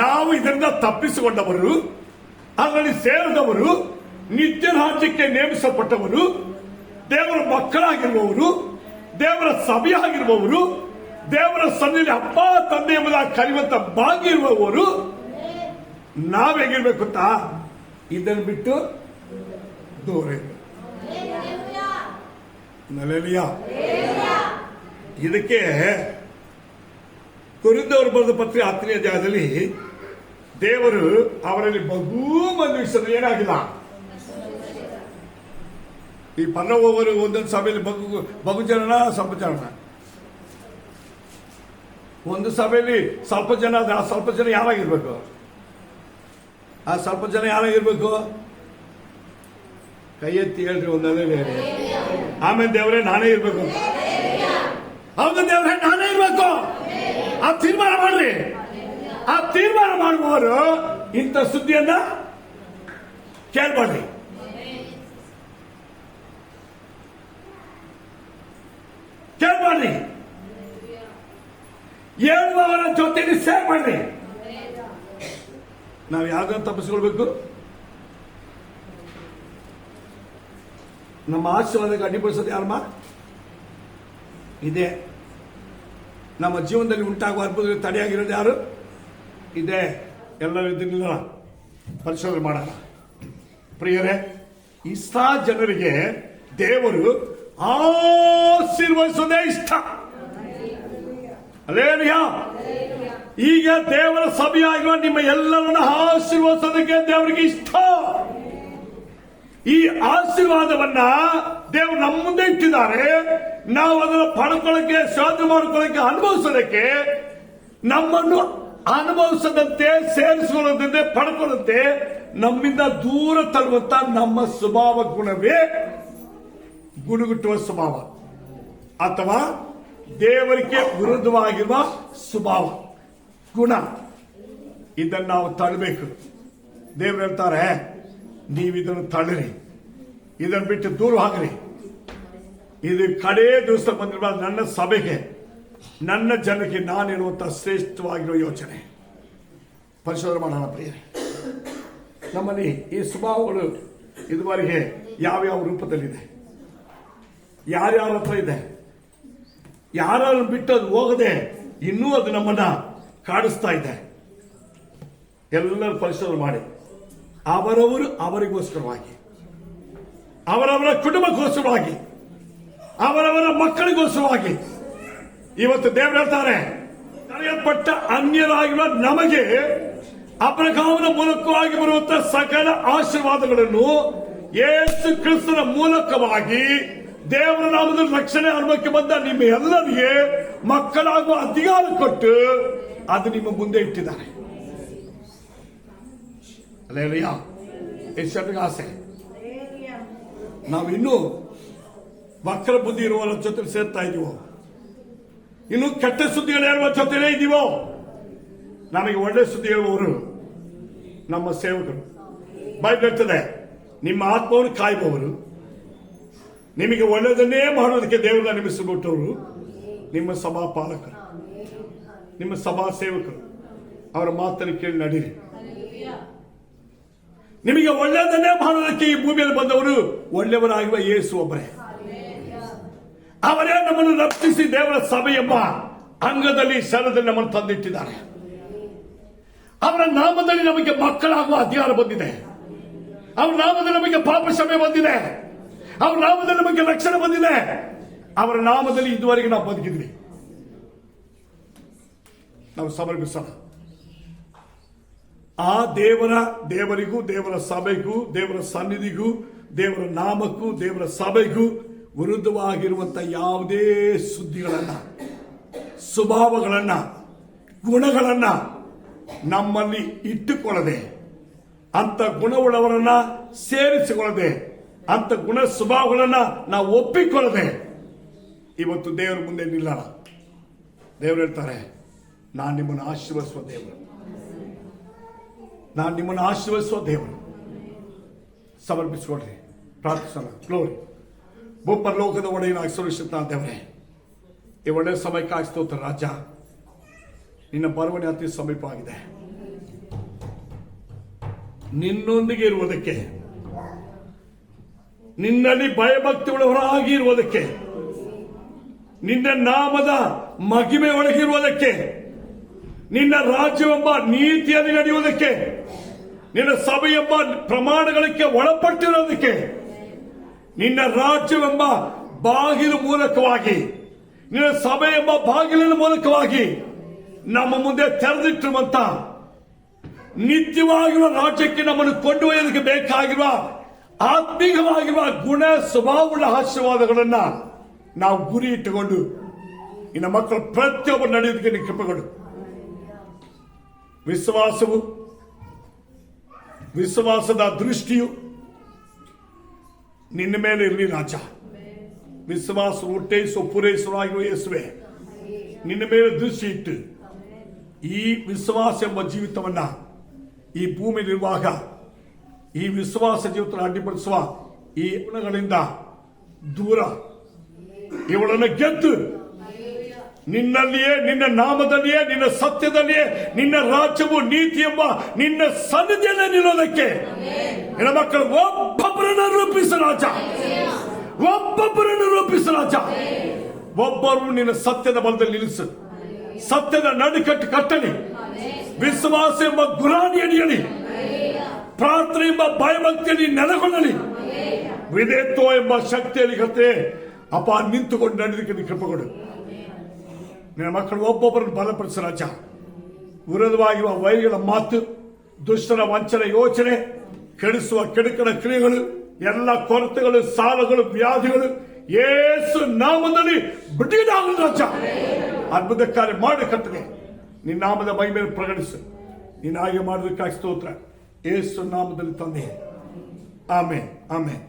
ನಾವು ಇದರಿಂದ ತಪ್ಪಿಸಿಕೊಂಡವರು, ಅದರಲ್ಲಿ ಸೇರಿದವರು, ನಿತ್ಯ ರಾಜ್ಯಕ್ಕೆ ನೇಮಿಸಲ್ಪಟ್ಟವರು, ದೇವರ ಮಕ್ಕಳಾಗಿರುವವರು, ದೇವರ ಸಭೆಯಾಗಿರುವವರು, ದೇವರ ಸನ್ನಿಧಿಯಲ್ಲಿ ಅಪ್ಪ ತಂದೆ ಎಂಬುದಾಗಿ ಕರೆಯುವಂತ ಭಾಗ್ಯ ಇರುವವರು ನಾವ್ ಹೇಗಿರ್ಬೇಕು ಗೊತ್ತಾ? ಇದನ್ನು ಬಿಟ್ಟು ದೂರ ನಲೆಲಿಯ. ಇದಕ್ಕೆ ಕೊರಿಂಥದವರು ಬರೆದ ಪತ್ರಿಕೆ 10ನೇ ಅಧ್ಯಾಯದಲ್ಲಿ ದೇವರು ಅವರಲ್ಲಿ ಬಹು ಮಂದಿ ವಿಷಯದಲ್ಲಿ ಏನಾಗಿಲ್ಲ. ಈ ಪರಲೋಕವರು ಒಂದೊಂದು ಸಭೆಯಲ್ಲಿ ಬಹು ಜನನ, ಸ್ವಲ್ಪ ಜನನ. ಒಂದು ಸಭೆಯಲ್ಲಿ ಸ್ವಲ್ಪ ಜನ, ಆ ಸ್ವಲ್ಪ ಜನ ಯಾರಾಗಿರ್ಬೇಕು? ಆ ಸ್ವಲ್ಪ ಜನ ಯಾರಾಗಿರ್ಬೇಕು? ಕೈ ಎತ್ತಿ ಹೇಳ್ರಿ ಒಂದಲ್ಲೇ ಬೇರೆ. ಆಮೇಲೆ ದೇವರೇ ನಾನೇ ಇರ್ಬೇಕು. ಹೌದು ದೇವರೇ ನಾನೇ ಇರ್ಬೇಕು. ಆ ತೀರ್ಮಾನ ಮಾಡ್ರಿ. ಆ ತೀರ್ಮಾನ ಮಾಡುವವರು ಇಂಥ ಸುದ್ದಿಯನ್ನ ಕೇಳ್ಬಾರ್ರಿ. ಕೇಳ್ಬಾರ್ರಿ. ಹೇಳುವವರ ಜೊತೆಗೆ ಶೇರ್ ಮಾಡ್ರಿ. ನಾವು ಯಾವ್ದನ್ನ ತಪ್ಪಿಸ್ಕೊಳ್ಬೇಕು? ನಮ್ಮ ಆಶೀರ್ವಾದಕ್ಕೆ ಅಡ್ಡಿಪಡಿಸೋದು ಯಾರಮ್ಮ? ಇದೆ. ನಮ್ಮ ಜೀವನದಲ್ಲಿ ಉಂಟಾಗುವ ಅದ್ಭುತಗಳಿಗೆ ತಡೆಯಾಗಿರೋದು ಯಾರು? ಇದೆ. ಎಲ್ಲರೂ ಇದನ್ನೆಲ್ಲ ಪರಿಶೋಧನೆ ಮಾಡೋಣ. ಪ್ರಿಯರೇ, ಇಷ್ಟ ಜನರಿಗೆ ದೇವರು ಆಶೀರ್ವದಿಸೋದೇ ಇಷ್ಟ. ಅಲ್ಲೇಲಿಯಾ. ಈಗ ದೇವರ ಸಭೆಯಾಗಿರುವ ನಿಮ್ಮ ಎಲ್ಲರನ್ನ ಆಶೀರ್ವದಿಸೋದಕ್ಕೆ ದೇವರಿಗೆ ಇಷ್ಟ. ಈ ಆಶೀರ್ವಾದವನ್ನ ದೇವರು ನಮ್ಮ ಮುಂದೆ ಇಟ್ಟಿದ್ದಾರೆ. ನಾವು ಅದನ್ನು ಪಡ್ಕೊಳ್ಳಕ್ಕೆ, ಶೋಧನೆ ಮಾಡಿಕೊಳ್ಳಕ್ಕೆ, ಅನುಭವಿಸೋದಕ್ಕೆ, ನಮ್ಮನ್ನು ಅನುಭವಿಸದಂತೆ, ಸೇರಿಸಿಕೊಳ್ಳದಂತೆ, ಪಡ್ಕೊಳ್ಳದಂತೆ ನಮ್ಮಿಂದ ದೂರ ತಳ್ಳುವಂತ ನಮ್ಮ ಸ್ವಭಾವ ಗುಣವೇ ಗುಣಗುಟ್ಟುವ ಸ್ವಭಾವ, ಅಥವಾ ದೇವರಿಗೆ ವಿರುದ್ಧವಾಗಿರುವ ಸ್ವಭಾವ ಗುಣ. ಇದನ್ನು ನಾವು ತಳ್ಳಬೇಕು. ದೇವರು ಹೇಳ್ತಾರೆ, ನೀವು ಇದನ್ನು ತಳ್ಳಿರಿ, ಇದನ್ನು ಬಿಟ್ಟು ದೂರ ಹಾಕ್ರಿ. ಇದು ಕಡೇ ದಿವಸ ಬಂದಿರುವ ನನ್ನ ಸಭೆಗೆ, ನನ್ನ ಜನಕ್ಕೆ ನಾನಿರುವಂತಹ ಶ್ರೇಷ್ಠವಾಗಿರುವ ಯೋಚನೆ. ಪರಿಶೋಧನೆ ಮಾಡೋಣ ಪ್ರಿಯರೇ. ನಮ್ಮಲ್ಲಿ ಈ ಸ್ವಭಾವಗಳು ಇದುವರೆಗೆ ಯಾವ್ಯಾವ ರೂಪದಲ್ಲಿದೆ, ಯಾರ್ಯಾರ ಹತ್ರ ಇದೆ, ಯಾರು ಬಿಟ್ಟು ಅದು ಹೋಗದೆ ಇನ್ನೂ ಅದು ನಮ್ಮನ್ನ ಕಾಡಿಸ್ತಾ ಇದೆ. ಎಲ್ಲರೂ ಪರಿಶೋಧನೆ ಮಾಡಿ ಅವರವರು ಅವರಿಗೋಸ್ಕರವಾಗಿ, ಅವರವರ ಕುಟುಂಬಕ್ಕೋಸ್ಕರವಾಗಿ, ಅವರವರ ಮಕ್ಕಳಿಗೋಸ್ಕರವಾಗಿ ಇವತ್ತು ದೇವರು ಹೇಳ್ತಾರೆ, ಕರೆಯಲ್ಪಟ್ಟ ಅನ್ಯರಾಗಿರುವ ನಮಗೆ ಅಬ್ರಹಾಮನ ಮೂಲಕವಾಗಿ ಬರುವಂತಹ ಸಕಲ ಆಶೀರ್ವಾದಗಳನ್ನು ಯೇಸು ಕ್ರಿಸ್ತನ ಮೂಲಕವಾಗಿ ದೇವರ ನಾಮದಲ್ಲಿ ರಕ್ಷಣೆ ಅನುಭವಕ್ಕೆ ಬಂದ ನಿಮ್ಮ ಎಲ್ಲರಿಗೆ ಮಕ್ಕಳಾಗುವ ಅಧಿಕಾರ ಕೊಟ್ಟು ಅದು ನಿಮ್ಮ ಮುಂದೆ ಇಟ್ಟಿದ್ದಾರೆ. ಅಲ್ಲೇಲೂಯಾ. ಎಷ್ಟು ಆಸೆ. ನಾವು ಇನ್ನೂ ವಕ್ರ ಬುದ್ಧಿ ಇರುವವರ ಜೊತೆ ಸೇರ್ತಾ ಇದೀವೋ, ಇನ್ನು ಕೆಟ್ಟ ಸುದ್ದಿಗಳು ಹೇಳುವ ಜೊತೆಲೇ ಇದೀವೋ? ನಮಗೆ ಒಳ್ಳೆ ಸುದ್ದಿ ಹೇಳುವವರು ನಮ್ಮ ಸೇವಕರು. ಬೈಬಲ್ ಹೇಳ್ತದೆ, ನಿಮ್ಮ ಆತ್ಮವನ್ನು ಕಾಯುವವರು, ನಿಮಗೆ ಒಳ್ಳೆಯದನ್ನೇ ಮಾಡೋದಕ್ಕೆ ದೇವರನ್ನ ನೇಮಿಸಿಬಿಟ್ಟವರು ನಿಮ್ಮ ಸಭಾ ಪಾಲಕರು, ನಿಮ್ಮ ಸಭಾ ಸೇವಕರು. ಅವರ ಮಾತನ್ನು ಕೇಳಿ ನಡೀರಿ. ನಿಮಗೆ ಒಳ್ಳೆಯದನ್ನೇ ಮಾಡೋದಕ್ಕೆ ಈ ಭೂಮಿಯಲ್ಲಿ ಬಂದವರು ಒಳ್ಳೆಯವರಾಗಿರುವ ಯೇಸು ಒಬ್ಬರೇ. ಅವರೇ ನಮ್ಮನ್ನು ರಕ್ಷಿಸಿ ದೇವರ ಸಭೆ ಎಂಬ ಅಂಗದಲ್ಲಿ ಶರದಲ್ಲಿ ನಮ್ಮನ್ನು ತಂದಿಟ್ಟಿದ್ದಾರೆ. ಅವರ ನಾಮದಲ್ಲಿ ನಮಗೆ ಮಕ್ಕಳಾಗುವ ಅಧಿಕಾರ ಬಂದಿದೆ. ಅವರ ನಾಮದಲ್ಲಿ ನಮಗೆ ಪಾಪ ಕ್ಷಮೆ ಬಂದಿದೆ. ಅವರ ನಾಮದಲ್ಲಿ ನಮಗೆ ರಕ್ಷಣೆ ಬಂದಿದೆ. ಅವರ ನಾಮದಲ್ಲಿ ಇದುವರೆಗೆ ನಾವು ಬದುಕಿದ್ವಿ. ನಾವು ಸಮರ್ಪಿಸೋಣ. ಆ ದೇವರಿಗೂ, ದೇವರ ಸಭೆಗೂ, ದೇವರ ಸನ್ನಿಧಿಗೂ, ದೇವರ ನಾಮಕ್ಕೂ, ದೇವರ ಸಭೆಗೂ ವಿರುದ್ಧವಾಗಿರುವಂತಹ ಯಾವುದೇ ಸುದ್ದಿಗಳನ್ನ, ಸ್ವಭಾವಗಳನ್ನ, ಗುಣಗಳನ್ನ ನಮ್ಮಲ್ಲಿ ಇಟ್ಟುಕೊಳ್ಳದೆ, ಅಂತ ಗುಣವುಳ್ಳವರನ್ನ ಸೇರಿಸಿಕೊಳ್ಳದೆ, ಅಂತ ಗುಣ ಸ್ವಭಾವಗಳನ್ನ ನಾವು ಒಪ್ಪಿಕೊಳ್ಳದೆ ಇವತ್ತು ದೇವರ ಮುಂದೆ ನಿಲ್ಲಲ್ಲ. ದೇವರು ಹೇಳ್ತಾರೆ, ನಾನು ನಿಮ್ಮನ್ನು ಆಶೀರ್ವದಿಸುವ ದೇವರು, ನಾನು ನಿಮ್ಮನ್ನು ಆಶೀರ್ವದಿಸುವ ದೇವರು. ಸಮರ್ಪಿಸಿಕೊಡ್ರಿ, ಪ್ರಾರ್ಥಿಸೋಣ. ಗ್ಲೋರಿ. ಭೂಪರಲೋಕದ ಒಡೆಯನಾಗಿ ಸುರಕ್ಷಿತ ದೇವರೇ, ಈ ಒಳ್ಳೆಯ ಸಮಯಕ್ಕಾಗಿ ಸ್ತೋತ್ರ ರಾಜ. ನಿನ್ನ ಬರವಣೆ ಅತಿ ಸಮೀಪವಾಗಿದೆ. ನಿನ್ನೊಂದಿಗೆ ಇರುವುದಕ್ಕೆ, ನಿನ್ನಲ್ಲಿ ಭಯಭಕ್ತಿ ಉಳ್ಳವರಾಗಿ ಇರುವುದಕ್ಕೆ, ನಿನ್ನ ನಾಮದ ಮಹಿಮೆ ಒಳಗಿರುವುದಕ್ಕೆ, ನಿನ್ನ ರಾಜ್ಯವೆಂಬ ನೀತಿಯಲ್ಲಿ ನಡೆಯುವುದಕ್ಕೆ, ನಿನ್ನ ಸಭೆಯೆಂಬ ಪ್ರಮಾಣಗಳಿಗೆ ಒಳಪಟ್ಟಿರೋದಕ್ಕೆ, ನಿನ್ನ ರಾಜ್ಯವೆಂಬ ಬಾಗಿಲು ಮೂಲಕವಾಗಿ, ನಿನ್ನ ಸಭೆ ಎಂಬ ಬಾಗಿಲಿನ ಮೂಲಕವಾಗಿ ನಮ್ಮ ಮುಂದೆ ತೆರೆದಿಟ್ಟಿರುವಂತ ನಿತ್ಯವಾಗಿರುವ ರಾಜ್ಯಕ್ಕೆ ನಮ್ಮನ್ನು ಕೊಂಡೊಯ್ಯೋದಕ್ಕೆ ಬೇಕಾಗಿರುವ ಆತ್ಮೀಯವಾಗಿರುವ ಗುಣ ಸ್ವಭಾವವುಳ್ಳ ಆಶೀರ್ವಾದಗಳನ್ನ ನಾವು ಗುರಿ ಇಟ್ಟುಕೊಂಡು ಇನ್ನು ಮಕ್ಕಳು ಪ್ರತಿಯೊಬ್ಬರು ನಡೆಯೋದಕ್ಕೆ ನೀವು ಕೃಪೆಗಳು. ವಿಶ್ವಾಸದ ದೃಷ್ಟಿಯು ನಿನ್ನ ಮೇಲೆ ಇರಲಿ ರಾಜ. ವಿಶ್ವಾಸ ಹುಟ್ಟೈಸುವ ಪೂರೈಸುವಾಗಿರುವ ಯೇಸುವೆ, ನಿನ್ನ ಮೇಲೆ ದೃಷ್ಟಿ ಇಟ್ಟು ಈ ವಿಶ್ವಾಸ ಎಂಬ ಜೀವಿತವನ್ನ ಈ ಭೂಮಿಯಲ್ಲಿರುವಾಗ ಈ ವಿಶ್ವಾಸ ಜೀವಿತ ಅಡ್ಡಿಪಡಿಸುವ ಈ ಗುಣಗಳಿಂದ ದೂರ ಇವಳನ್ನು ಗೆದ್ದು ನಿನ್ನಲ್ಲಿಯೇ, ನಿನ್ನ ನಾಮದಲ್ಲಿಯೇ, ನಿನ್ನ ಸತ್ಯದಲ್ಲಿಯೇ, ನಿನ್ನ ರಾಜ್ಯವು ನೀತಿ ಎಂಬ ನಿನ್ನ ಸನ್ನಿಧಿಯಲ್ಲೇ ನಿಲ್ಲೋದಕ್ಕೆ ನಿನ್ನ ಮಕ್ಕಳು ಒಬ್ಬೊಬ್ಬರನ್ನು ರೂಪಿಸ ರಾಜ, ಒಬ್ಬೊಬ್ಬರನ್ನು ರೂಪಿಸ ರಾಜ. ಒಬ್ಬರು ನಿನ್ನ ಸತ್ಯದ ಬಲದಲ್ಲಿ ನಿಲ್ಲಿಸು, ಸತ್ಯದ ನಡುಕಟ್ಟು ಕಟ್ಟಲಿ, ವಿಶ್ವಾಸ ಎಂಬ ಗುರಾಣಿ ಅಡಿಯಲಿ, ಪ್ರಾರ್ಥನೆ ಎಂಬ ಭಯಭಕ್ತಿಯಲ್ಲಿ ನೆಲೆಗೊಳ್ಳಲಿ, ವಿಧೇಯತ್ವ ಎಂಬ ಶಕ್ತಿಯಲ್ಲಿ ಕತೆ ಅಪ್ಪ ನಿಂತುಕೊಂಡು ನಡೆದಕ್ಕೆ ಕೃಪೆಗಳು. ನಿನ್ನ ಮಕ್ಕಳು ಒಬ್ಬೊಬ್ಬರನ್ನು ಬಲಪಡಿಸ ರಾಜ. ವಿರೋಧವಾಗಿರುವ ವೈರಿಗಳ ಮಾತು, ದುಷ್ಟರ ವಂಚನೆ ಯೋಚನೆ, ಕೆಡಿಸುವ ಕೆಡುಕನ ಕ್ರಿಯೆಗಳು, ಎಲ್ಲ ಕೊರತೆಗಳು, ಸಾಲಗಳು, ವ್ಯಾಧಿಗಳು ಯೇಸು ನಾಮದಲ್ಲಿ ಬಿಡುಗಡೆಯಾಗಲಿ ರಾಜ. ಅದ್ಭುತ ಕಾರ್ಯ ಮಾಡಿ ಕಟ್ಟದೆ ನಿನ್ನ ನಾಮದ ಮಹಿಮೆಯನ್ನು ಪ್ರಕಟಿಸು. ನೀನು ಹಾಗೆ ಮಾಡೋದಕ್ಕಾಗಿ ಸ್ತೋತ್ರ. ಯೇಸು ನಾಮದಲ್ಲಿ ತಂದೆ. Amen, amen.